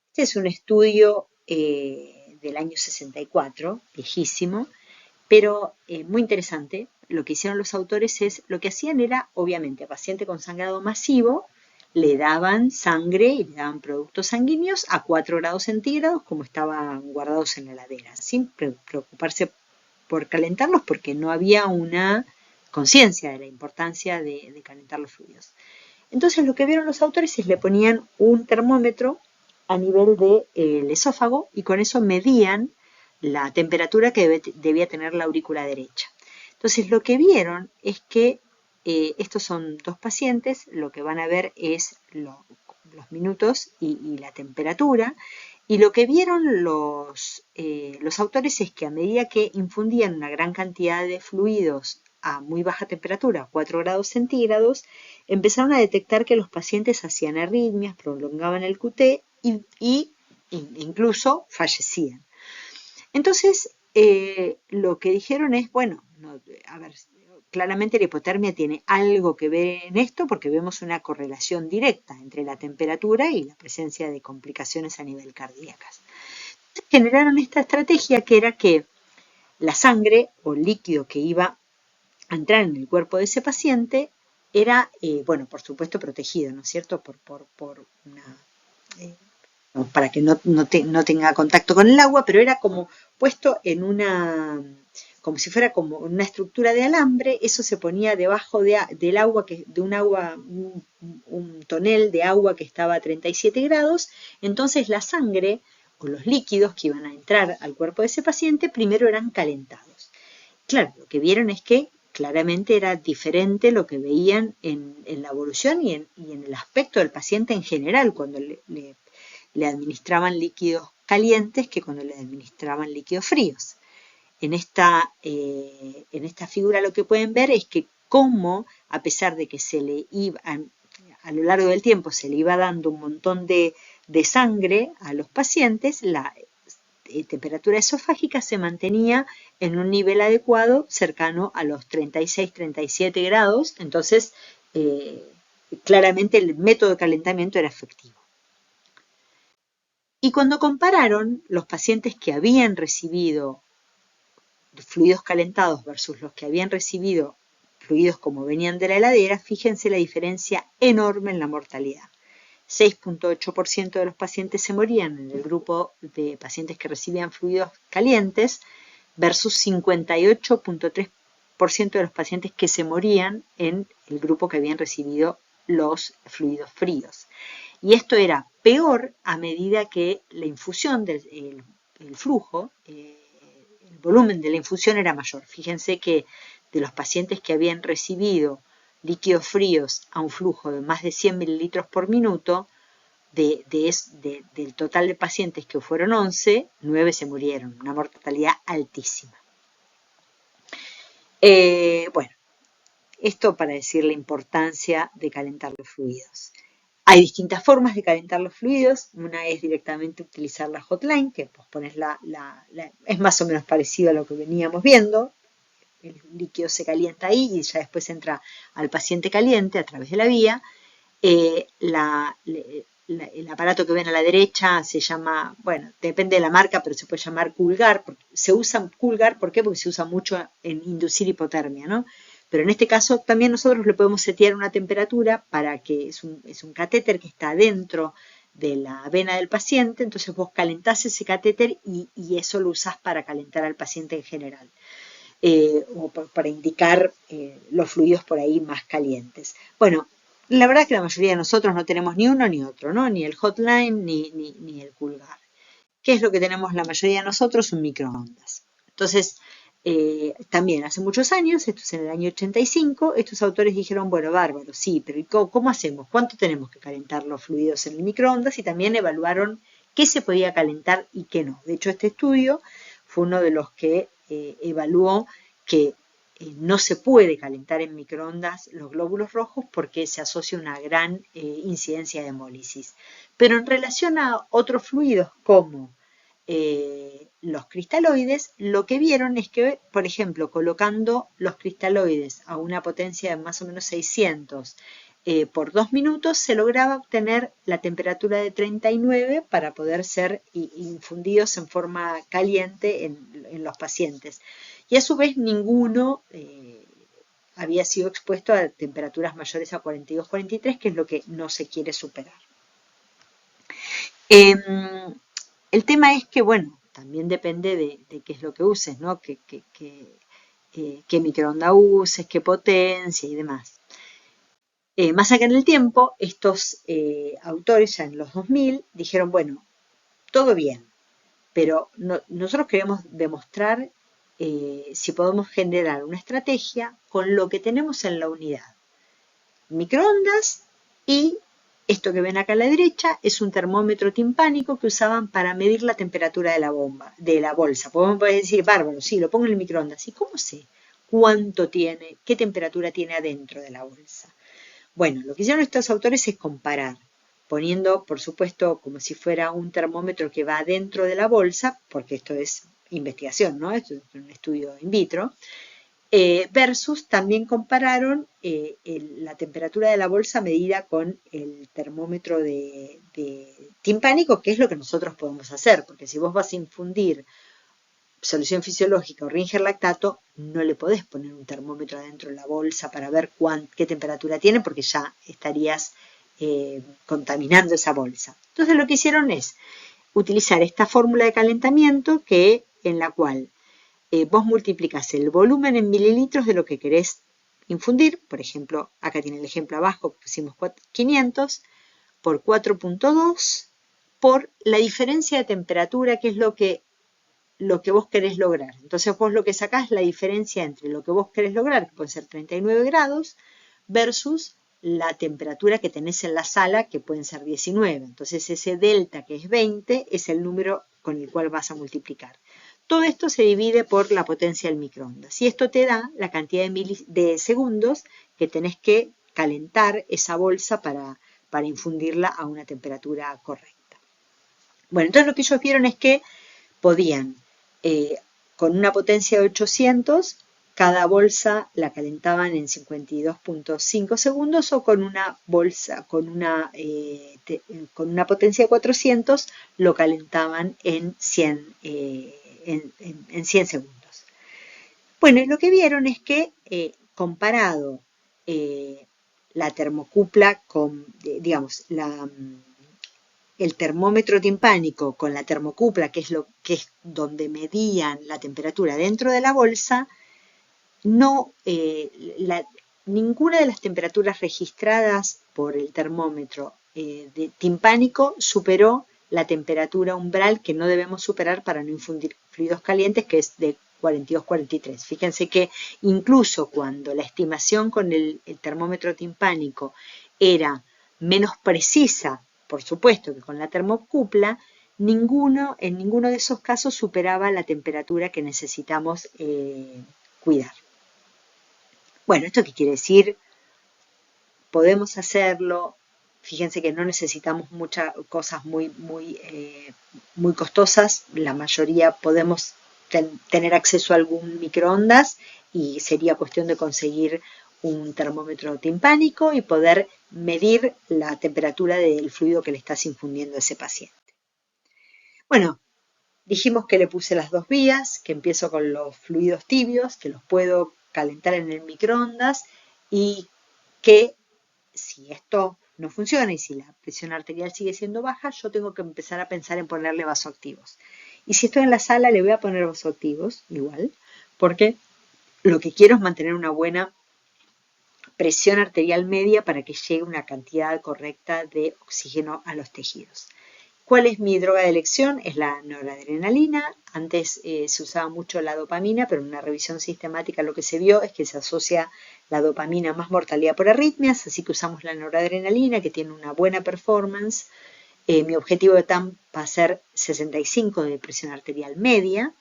Este es un estudio del año 64, viejísimo, pero muy interesante. Lo que hicieron los autores lo que hacían era, obviamente, a paciente con sangrado masivo, le daban sangre y le daban productos sanguíneos a 4 grados centígrados, como estaban guardados en la heladera, sin preocuparse por calentarlos, porque no había una conciencia de la importancia de calentar los fluidos. Entonces, lo que vieron los autores es le ponían un termómetro a nivel del esófago y con eso medían la temperatura que debía tener la aurícula derecha. Entonces, lo que vieron es que estos son 2 pacientes, lo que van a ver es los minutos y la temperatura, y lo que vieron los autores es que a medida que infundían una gran cantidad de fluidos a muy baja temperatura, 4 grados centígrados, empezaron a detectar que los pacientes hacían arritmias, prolongaban el QT y incluso fallecían. Entonces, lo que dijeron es, bueno, a ver, claramente la hipotermia tiene algo que ver en esto porque vemos una correlación directa entre la temperatura y la presencia de complicaciones a nivel cardíacas. Entonces, generaron esta estrategia que era que la sangre o líquido que iba a entrar en el cuerpo de ese paciente era, bueno, por supuesto protegido, ¿no es cierto? Por una... para que no tenga contacto con el agua, pero era como puesto en una, como si fuera como una estructura de alambre, eso se ponía debajo del agua, un tonel de agua que estaba a 37 grados, entonces la sangre o los líquidos que iban a entrar al cuerpo de ese paciente primero eran calentados. Claro, lo que vieron es que claramente era diferente lo que veían en la evolución y en el aspecto del paciente en general cuando le administraban líquidos calientes que cuando le administraban líquidos fríos. En esta figura lo que pueden ver es que cómo, a pesar de que se le iba, a lo largo del tiempo se le iba dando un montón de sangre a los pacientes, la temperatura esofágica se mantenía en un nivel adecuado cercano a los 36-37 grados, entonces claramente el método de calentamiento era efectivo. Y cuando compararon los pacientes que habían recibido fluidos calentados versus los que habían recibido fluidos como venían de la heladera, fíjense la diferencia enorme en la mortalidad. 6.8% de los pacientes se morían en el grupo de pacientes que recibían fluidos calientes versus 58.3% de los pacientes que se morían en el grupo que habían recibido los fluidos fríos. Y esto era peor a medida que la infusión del flujo, el volumen de la infusión era mayor. Fíjense que de los pacientes que habían recibido líquidos fríos a un flujo de más de 100 mililitros por minuto, del total de pacientes que fueron 11, 9 se murieron, una mortalidad altísima. Bueno, esto para decir la importancia de calentar los fluidos. Hay distintas formas de calentar los fluidos. Una es directamente utilizar la hotline, que vos pones es más o menos parecido a lo que veníamos viendo. El líquido se calienta ahí y ya después entra al paciente caliente a través de la vía. El aparato que ven a la derecha se llama, bueno, depende de la marca, pero se puede llamar Coolguard. Se usa Coolguard, ¿por qué? Porque se usa mucho en inducir hipotermia, ¿no? Pero en este caso también nosotros le podemos setear una temperatura para que es un catéter que está dentro de la vena del paciente, entonces vos calentás ese catéter y eso lo usás para calentar al paciente en general. o para indicar los fluidos por ahí más calientes. Bueno, la verdad es que la mayoría de nosotros no tenemos ni uno ni otro, ¿no? Ni el hotline ni el pulgar. ¿Qué es lo que tenemos la mayoría de nosotros? Un microondas. Entonces, también hace muchos años, esto es en el año 85, estos autores dijeron, bueno, bárbaro, sí, pero ¿cómo hacemos? ¿Cuánto tenemos que calentar los fluidos en el microondas? Y también evaluaron qué se podía calentar y qué no. De hecho, este estudio fue uno de los que evaluó que no se puede calentar en microondas los glóbulos rojos porque se asocia una gran incidencia de hemólisis. Pero en relación a otros fluidos como los cristaloides, lo que vieron es que, por ejemplo, colocando los cristaloides a una potencia de más o menos 600 por 2 minutos, se lograba obtener la temperatura de 39 para poder ser infundidos en forma caliente en los pacientes. Y a su vez ninguno había sido expuesto a temperaturas mayores a 42-43, que es lo que no se quiere superar. El tema es que, bueno, también depende de qué es lo que uses, ¿no? Qué microondas uses, qué potencia y demás. Más acá en el tiempo, estos autores ya en los 2000 dijeron, bueno, todo bien, pero nosotros queremos demostrar si podemos generar una estrategia con lo que tenemos en la unidad. Microondas y esto que ven acá a la derecha es un termómetro timpánico que usaban para medir la temperatura de la bolsa. Podemos decir, bárbaro, sí, lo pongo en el microondas. ¿Y cómo sé cuánto tiene, qué temperatura tiene adentro de la bolsa? Bueno, lo que hicieron estos autores es comparar, poniendo, por supuesto, como si fuera un termómetro que va dentro de la bolsa, porque esto es investigación, ¿no? Esto es un estudio in vitro, versus también compararon la temperatura de la bolsa medida con el termómetro de timpánico, que es lo que nosotros podemos hacer, porque si vos vas a infundir solución fisiológica o Ringer lactato, no le podés poner un termómetro adentro de la bolsa para ver qué temperatura tiene, porque ya estarías contaminando esa bolsa. Entonces lo que hicieron es utilizar esta fórmula de calentamiento en la cual vos multiplicás el volumen en mililitros de lo que querés infundir. Por ejemplo, acá tiene el ejemplo abajo, pusimos 500 por 4.2 por la diferencia de temperatura, que es lo que vos querés lograr. Entonces vos lo que sacás es la diferencia entre lo que vos querés lograr, que puede ser 39 grados, versus la temperatura que tenés en la sala, que pueden ser 19. Entonces ese delta, que es 20, es el número con el cual vas a multiplicar. Todo esto se divide por la potencia del microondas. Y esto te da la cantidad de segundos que tenés que calentar esa bolsa para infundirla a una temperatura correcta. Bueno, entonces lo que ellos vieron es que podían, con una potencia de 800, cada bolsa la calentaban en 52.5 segundos o con una bolsa, con una potencia de 400, lo calentaban en 100 segundos. Bueno, y lo que vieron es que comparado la termocupla con, digamos, el termómetro timpánico con la termocupla, que es donde medían la temperatura dentro de la bolsa, ninguna de las temperaturas registradas por el termómetro de timpánico superó la temperatura umbral que no debemos superar para no infundir fluidos calientes, que es de 42-43. Fíjense que incluso cuando la estimación con el termómetro timpánico era menos precisa, por supuesto, que con la termocupla, en ninguno de esos casos superaba la temperatura que necesitamos cuidar. Bueno, ¿esto qué quiere decir? Podemos hacerlo. Fíjense que no necesitamos muchas cosas muy costosas. La mayoría podemos tener acceso a algún microondas y sería cuestión de conseguir un termómetro timpánico y poder medir la temperatura del fluido que le estás infundiendo a ese paciente. Bueno, dijimos que le puse las dos vías, que empiezo con los fluidos tibios, que los puedo calentar en el microondas y que si esto no funciona y si la presión arterial sigue siendo baja, yo tengo que empezar a pensar en ponerle vasoactivos. Y si estoy en la sala, le voy a poner vasoactivos igual, porque lo que quiero es mantener una buena presión arterial media para que llegue una cantidad correcta de oxígeno a los tejidos. ¿Cuál es mi droga de elección? Es la noradrenalina. Antes se usaba mucho la dopamina, pero en una revisión sistemática lo que se vio es que se asocia la dopamina a más mortalidad por arritmias, así que usamos la noradrenalina, que tiene una buena performance. Mi objetivo de TAM va a ser 65 de presión arterial media.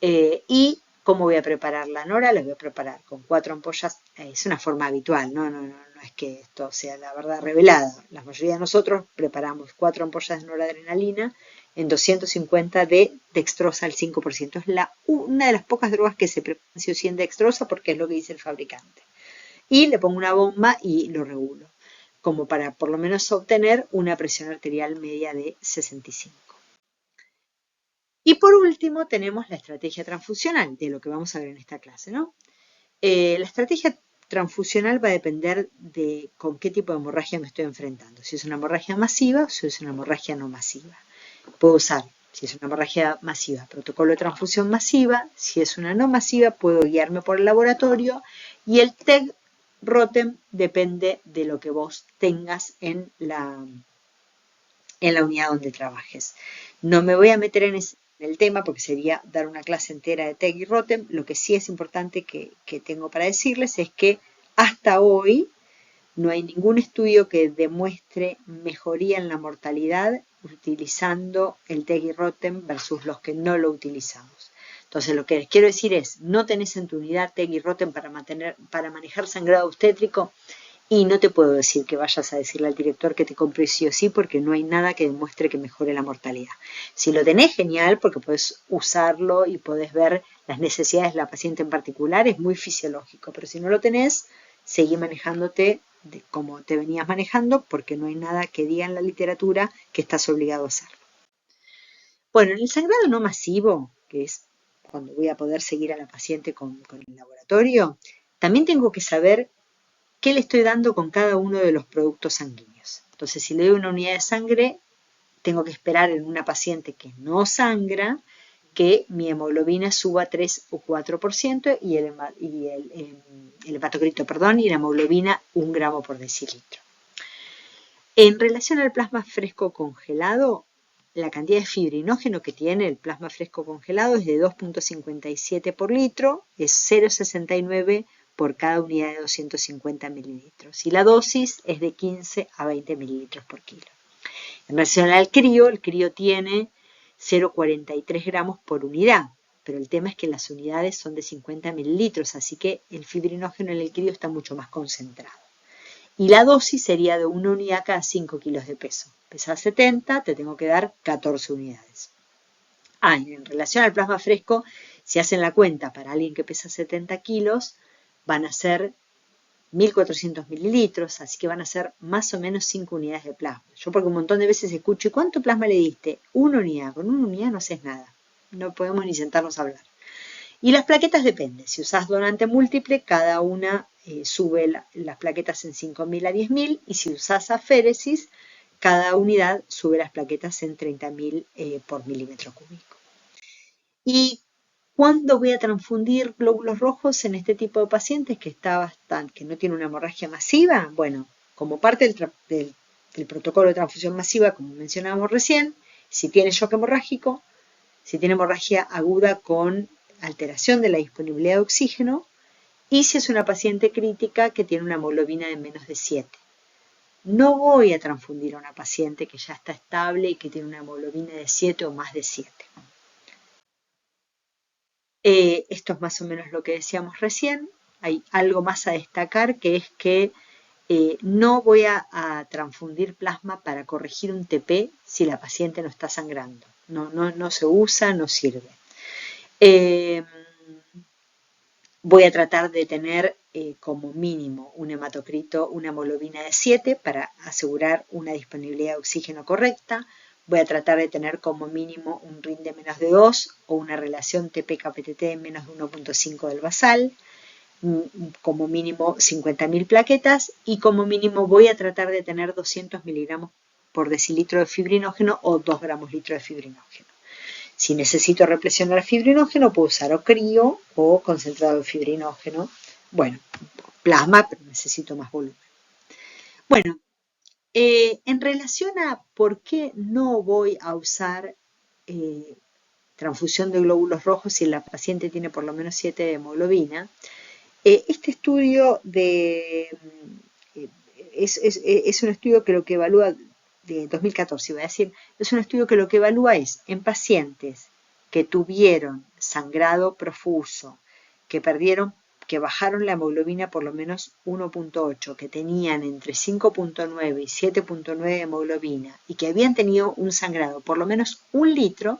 Y ¿cómo voy a preparar la nora? La voy a preparar con 4 ampollas. Es una forma habitual, no es que esto sea la verdad revelada. La mayoría de nosotros preparamos 4 ampollas de noradrenalina en 250 de dextrosa al 5%. Es una de las pocas drogas que se preparan sí o sí en dextrosa porque es lo que dice el fabricante. Y le pongo una bomba y lo regulo, como para por lo menos obtener una presión arterial media de 65. Y por último tenemos la estrategia transfusional, de lo que vamos a ver en esta clase, ¿no? La estrategia transfusional va a depender de con qué tipo de hemorragia me estoy enfrentando. Si es una hemorragia masiva o si es una hemorragia no masiva. Puedo usar, si es una hemorragia masiva, protocolo de transfusión masiva. Si es una no masiva, puedo guiarme por el laboratorio. Y el TEG-ROTEM depende de lo que vos tengas en la unidad donde trabajes. No me voy a meter en el tema porque sería dar una clase entera de TEG y ROTEM. Lo que sí es importante que tengo para decirles es que hasta hoy no hay ningún estudio que demuestre mejoría en la mortalidad utilizando el TEG y ROTEM versus los que no lo utilizamos. Entonces lo que les quiero decir es, no tenés en tu unidad TEG y ROTEM para manejar sangrado obstétrico. Y no te puedo decir que vayas a decirle al director que te compre sí o sí porque no hay nada que demuestre que mejore la mortalidad. Si lo tenés, genial, porque podés usarlo y podés ver las necesidades de la paciente en particular, es muy fisiológico. Pero si no lo tenés, seguí manejándote como te venías manejando porque no hay nada que diga en la literatura que estás obligado a hacerlo. Bueno, en el sangrado no masivo, que es cuando voy a poder seguir a la paciente con el laboratorio, también tengo que saber qué le estoy dando con cada uno de los productos sanguíneos. Entonces, si le doy una unidad de sangre, tengo que esperar en una paciente que no sangra que mi hemoglobina suba 3 o 4% y el hematocrito, y la hemoglobina 1 gramo por decilitro. En relación al plasma fresco congelado, la cantidad de fibrinógeno que tiene el plasma fresco congelado es de 2.57 por litro, es 0.69 por cada unidad de 250 mililitros. Y la dosis es de 15 a 20 mililitros por kilo. En relación al crío, el crío tiene 0,43 gramos por unidad, pero el tema es que las unidades son de 50 mililitros, así que el fibrinógeno en el crío está mucho más concentrado. Y la dosis sería de 1 unidad cada 5 kilos de peso. Pesas 70, te tengo que dar 14 unidades. Y en relación al plasma fresco, si hacen la cuenta para alguien que pesa 70 kilos, van a ser 1.400 mililitros, así que van a ser más o menos 5 unidades de plasma. Yo porque un montón de veces escucho, ¿y cuánto plasma le diste? 1 unidad. Con 1 unidad no haces nada. No podemos ni sentarnos a hablar. Y las plaquetas dependen. Si usás donante múltiple, cada una sube las plaquetas en 5.000 a 10.000. Y si usás aféresis, cada unidad sube las plaquetas en 30.000 por milímetro cúbico. ¿Y cuándo voy a transfundir glóbulos rojos en este tipo de pacientes que no tiene una hemorragia masiva? Bueno, como parte del protocolo de transfusión masiva, como mencionábamos recién, si tiene shock hemorrágico, si tiene hemorragia aguda con alteración de la disponibilidad de oxígeno, y si es una paciente crítica que tiene una hemoglobina de menos de 7. No voy a transfundir a una paciente que ya está estable y que tiene una hemoglobina de 7 o más de 7. Esto es más o menos lo que decíamos recién. Hay algo más a destacar, que es que no voy a transfundir plasma para corregir un TP si la paciente no está sangrando. No se usa, no sirve. Voy a tratar de tener como mínimo un hematocrito, una hemoglobina de 7 para asegurar una disponibilidad de oxígeno correcta. Voy a tratar de tener como mínimo un RIN de menos de 2 o una relación TP-KPTT de menos de 1.5 del basal, como mínimo 50.000 plaquetas y como mínimo voy a tratar de tener 200 miligramos por decilitro de fibrinógeno o 2 gramos litro de fibrinógeno. Si necesito represionar fibrinógeno, puedo usar o crío o concentrado de fibrinógeno. Bueno, plasma, pero necesito más volumen. Bueno, en relación a por qué no voy a usar transfusión de glóbulos rojos si la paciente tiene por lo menos 7 de hemoglobina, este estudio es un estudio que lo que evalúa, de 2014 iba a decir, es un estudio que lo que evalúa es en pacientes que tuvieron sangrado profuso, que bajaron la hemoglobina por lo menos 1.8, que tenían entre 5.9 y 7.9 de hemoglobina y que habían tenido un sangrado por lo menos 1 litro.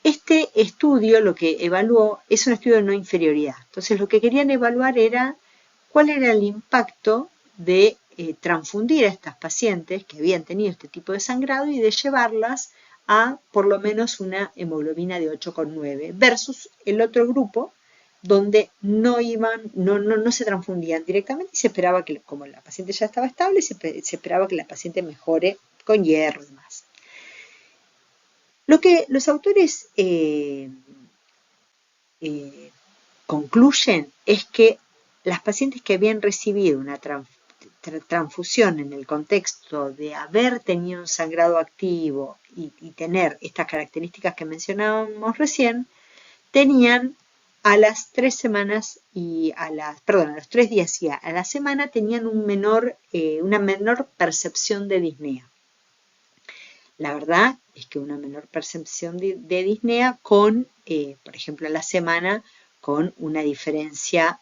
Este estudio lo que evaluó es un estudio de no inferioridad. Entonces lo que querían evaluar era cuál era el impacto de transfundir a estas pacientes que habían tenido este tipo de sangrado y de llevarlas a por lo menos una hemoglobina de 8,9 versus el otro grupo donde no se transfundían directamente y se esperaba que, como la paciente ya estaba estable, se esperaba que la paciente mejore con hierro y demás. Lo que los autores concluyen es que las pacientes que habían recibido una transfusión en el contexto de haber tenido un sangrado activo y tener estas características que mencionábamos recién, tenían a las 3 semanas a los 3 días y a la semana tenían una menor percepción de disnea. La verdad es que una menor percepción de disnea con, por ejemplo, a la semana con una diferencia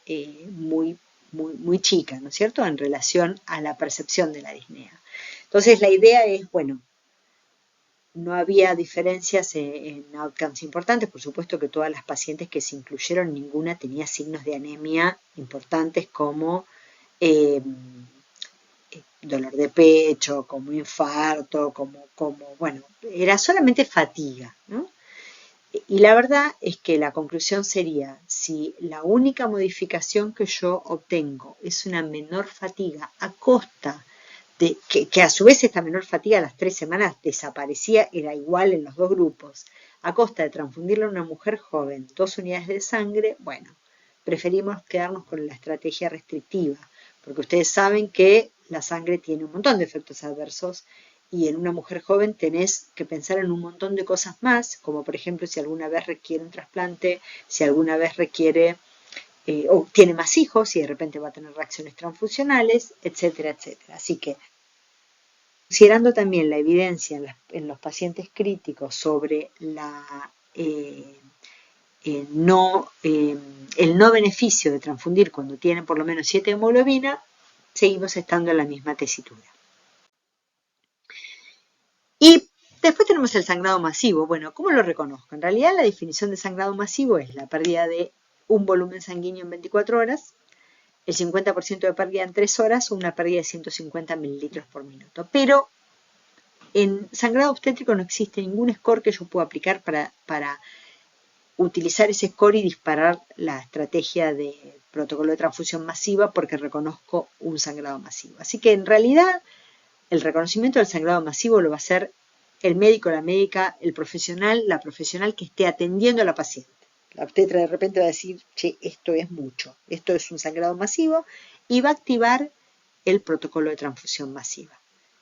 muy chica, ¿no es cierto?, en relación a la percepción de la disnea. Entonces, la idea es, bueno, no había diferencias en outcomes importantes. Por supuesto que todas las pacientes que se incluyeron, ninguna tenía signos de anemia importantes como dolor de pecho, como infarto, bueno, era solamente fatiga, ¿no? Y la verdad es que la conclusión sería, si la única modificación que yo obtengo es una menor fatiga a costa de que a su vez esta menor fatiga a las 3 semanas desaparecía, era igual en los dos grupos, a costa de transfundirle a una mujer joven 2 unidades de sangre, bueno, preferimos quedarnos con la estrategia restrictiva, porque ustedes saben que la sangre tiene un montón de efectos adversos y en una mujer joven tenés que pensar en un montón de cosas más, como por ejemplo si alguna vez requiere un trasplante, si alguna vez requiere o tiene más hijos y de repente va a tener reacciones transfusionales, etcétera, etcétera. Así que, considerando también la evidencia en los pacientes críticos sobre el no beneficio de transfundir cuando tienen por lo menos 7 de hemoglobina, seguimos estando en la misma tesitura. Y después tenemos el sangrado masivo. Bueno, ¿cómo lo reconozco? En realidad la definición de sangrado masivo es la pérdida de un volumen sanguíneo en 24 horas, el 50% de pérdida en 3 horas o una pérdida de 150 mililitros por minuto. Pero en sangrado obstétrico no existe ningún score que yo pueda aplicar para utilizar ese score y disparar la estrategia de protocolo de transfusión masiva porque reconozco un sangrado masivo. Así que en realidad el reconocimiento del sangrado masivo lo va a hacer el médico, la médica, el profesional, la profesional que esté atendiendo a la paciente. La obstetra de repente va a decir, che, esto es mucho, esto es un sangrado masivo y va a activar el protocolo de transfusión masiva.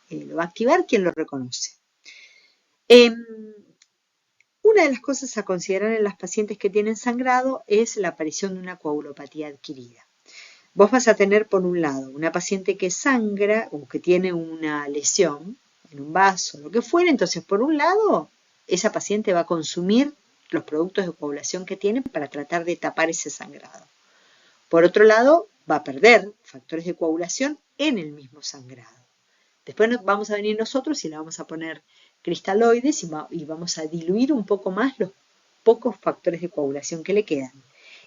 Lo va a activar quien lo reconoce. Una de las cosas a considerar en las pacientes que tienen sangrado es la aparición de una coagulopatía adquirida. Vos vas a tener, por un lado, una paciente que sangra o que tiene una lesión en un vaso, lo que fuera. Entonces, por un lado, esa paciente va a consumir los productos de coagulación que tiene para tratar de tapar ese sangrado. Por otro lado, va a perder factores de coagulación en el mismo sangrado. Después vamos a venir nosotros y le vamos a poner cristaloides y vamos a diluir un poco más los pocos factores de coagulación que le quedan.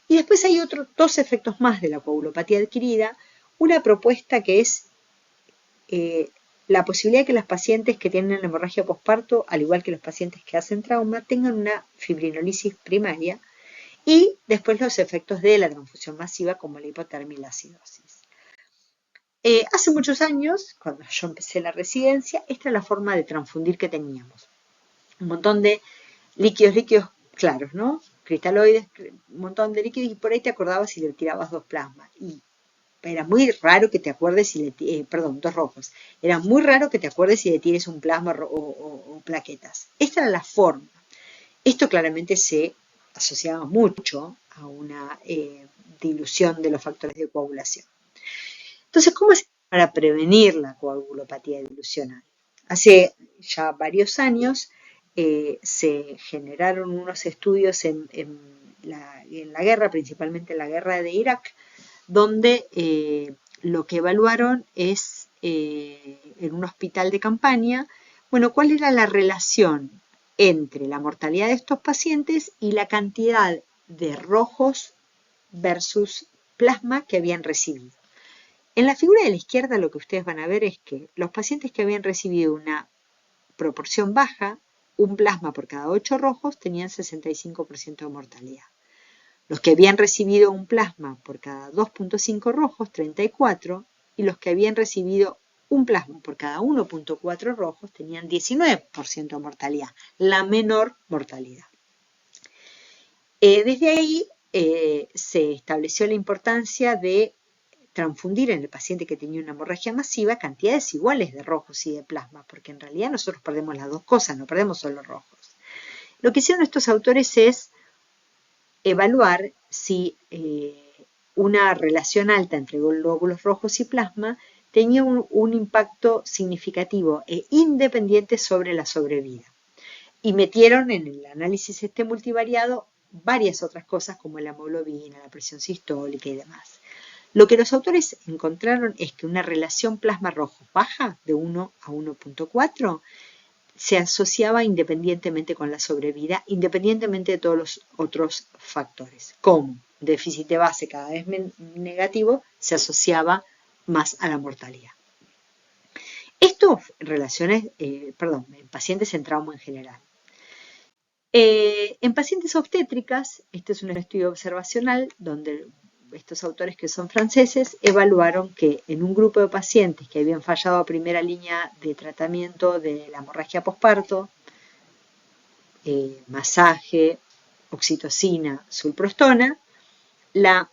Y después hay otros 2 efectos más de la coagulopatía adquirida. Una propuesta que es la posibilidad de que las pacientes que tienen la hemorragia posparto, al igual que los pacientes que hacen trauma, tengan una fibrinolisis primaria y después los efectos de la transfusión masiva como la hipotermia y la acidosis. Hace muchos años, cuando yo empecé la residencia, esta es la forma de transfundir que teníamos. Un montón de líquidos claros, ¿no? Cristaloides, un montón de líquidos, y por ahí te acordabas si le tirabas dos plasmas. Y era muy raro que te acuerdes si le, perdón, dos rojos. Era muy raro que te acuerdes si le tires un plasma o plaquetas. Esta era la forma. Esto claramente se asociaba mucho a una dilución de los factores de coagulación. Entonces, ¿cómo se para prevenir la coagulopatía dilucional? Hace ya varios años se generaron unos estudios en la guerra, principalmente en la guerra de Irak, donde lo que evaluaron es en un hospital de campaña, bueno, cuál era la relación entre la mortalidad de estos pacientes y la cantidad de rojos versus plasma que habían recibido. En la figura de la izquierda lo que ustedes van a ver es que los pacientes que habían recibido una proporción baja, un plasma por cada 8 rojos, tenían 65% de mortalidad. Los que habían recibido un plasma por cada 2.5 rojos, 34, y los que habían recibido un plasma por cada 1.4 rojos tenían 19% de mortalidad, la menor mortalidad. Desde ahí se estableció la importancia de transfundir en el paciente que tenía una hemorragia masiva cantidades iguales de rojos y de plasma, porque en realidad nosotros perdemos las dos cosas, no perdemos solo rojos. Lo que hicieron estos autores es evaluar si una relación alta entre glóbulos rojos y plasma tenía un impacto significativo e independiente sobre la sobrevida. Y metieron en el análisis este multivariado varias otras cosas como la hemoglobina, la presión sistólica y demás. Lo que los autores encontraron es que una relación plasma rojo baja de 1 a 1.4 se asociaba independientemente con la sobrevida, independientemente de todos los otros factores, como déficit de base cada vez negativo se asociaba más a la mortalidad. Esto en pacientes en trauma en general. En pacientes obstétricas, este es un estudio observacional donde estos autores que son franceses evaluaron que en un grupo de pacientes que habían fallado a primera línea de tratamiento de la hemorragia posparto, masaje, oxitocina, sulprostona, la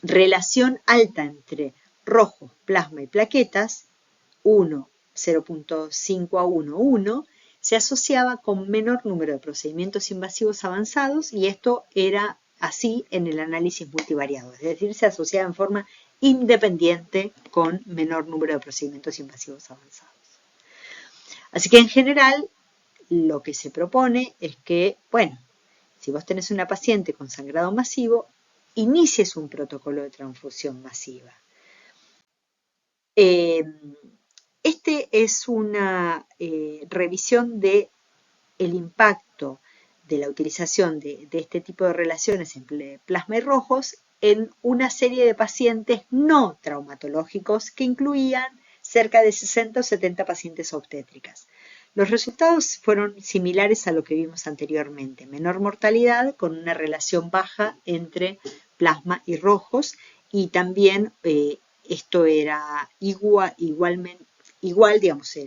relación alta entre rojos, plasma y plaquetas, 0.5 a 1, se asociaba con menor número de procedimientos invasivos avanzados y esto era así en el análisis multivariado, es decir, se asociaba en forma independiente con menor número de procedimientos invasivos avanzados. Así que en general lo que se propone es que, bueno, si vos tenés una paciente con sangrado masivo, inicies un protocolo de transfusión masiva. Este es una revisión del impacto de la utilización de este tipo de relaciones entre plasma y rojos en una serie de pacientes no traumatológicos que incluían cerca de 60 o 70 pacientes obstétricas. Los resultados fueron similares a lo que vimos anteriormente, menor mortalidad con una relación baja entre plasma y rojos y también esto era igual, digamos,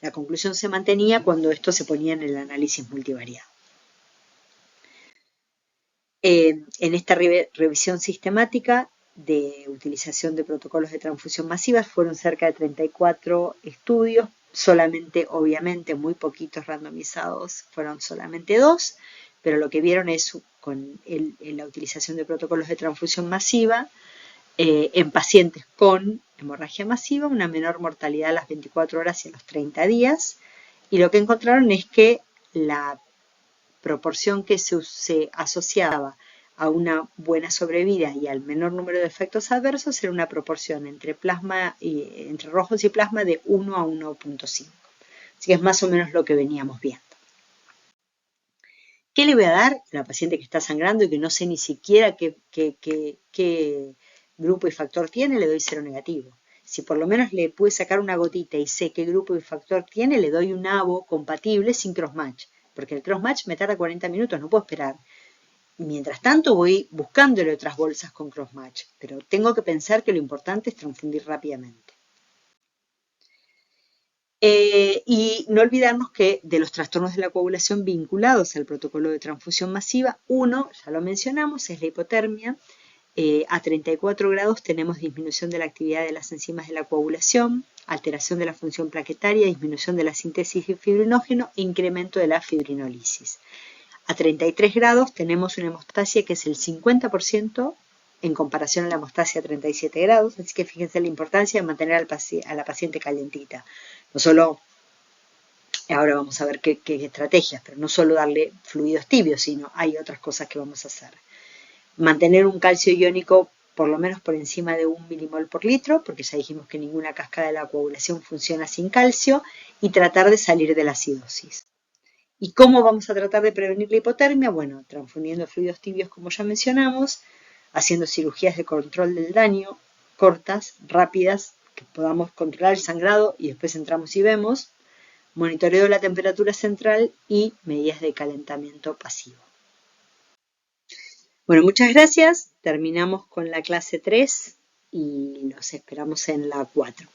la conclusión se mantenía cuando esto se ponía en el análisis multivariado. En esta revisión sistemática de utilización de protocolos de transfusión masiva fueron cerca de 34 estudios, solamente, obviamente, muy poquitos randomizados, fueron solamente 2, pero lo que vieron es con la utilización de protocolos de transfusión masiva en pacientes con hemorragia masiva, una menor mortalidad a las 24 horas y a los 30 días, y lo que encontraron es que la proporción que se asociaba a una buena sobrevida y al menor número de efectos adversos era una proporción entre rojos y plasma de 1 a 1.5. Así que es más o menos lo que veníamos viendo. ¿Qué le voy a dar a la paciente que está sangrando y que no sé ni siquiera qué grupo y factor tiene? Le doy cero negativo. Si por lo menos le pude sacar una gotita y sé qué grupo y factor tiene, le doy un abo compatible sin crossmatch. Porque el crossmatch me tarda 40 minutos, no puedo esperar. Mientras tanto voy buscándole otras bolsas con crossmatch, pero tengo que pensar que lo importante es transfundir rápidamente. Y no olvidarnos que de los trastornos de la coagulación vinculados al protocolo de transfusión masiva, uno, ya lo mencionamos, es la hipotermia. A 34 grados tenemos disminución de la actividad de las enzimas de la coagulación, alteración de la función plaquetaria, disminución de la síntesis de fibrinógeno e incremento de la fibrinolisis. A 33 grados tenemos una hemostasia que es el 50% en comparación a la hemostasia a 37 grados, así que fíjense la importancia de mantener a la paciente calientita. No solo, ahora vamos a ver qué estrategias, pero no solo darle fluidos tibios, sino hay otras cosas que vamos a hacer. Mantener un calcio iónico por lo menos por encima de 1 milimol por litro, porque ya dijimos que ninguna cascada de la coagulación funciona sin calcio, y tratar de salir de la acidosis. ¿Y cómo vamos a tratar de prevenir la hipotermia? Bueno, transfundiendo fluidos tibios como ya mencionamos, haciendo cirugías de control del daño, cortas, rápidas, que podamos controlar el sangrado y después entramos y vemos, monitoreo de la temperatura central y medidas de calentamiento pasivo. Bueno, muchas gracias. Terminamos con la clase 3 y los esperamos en la 4.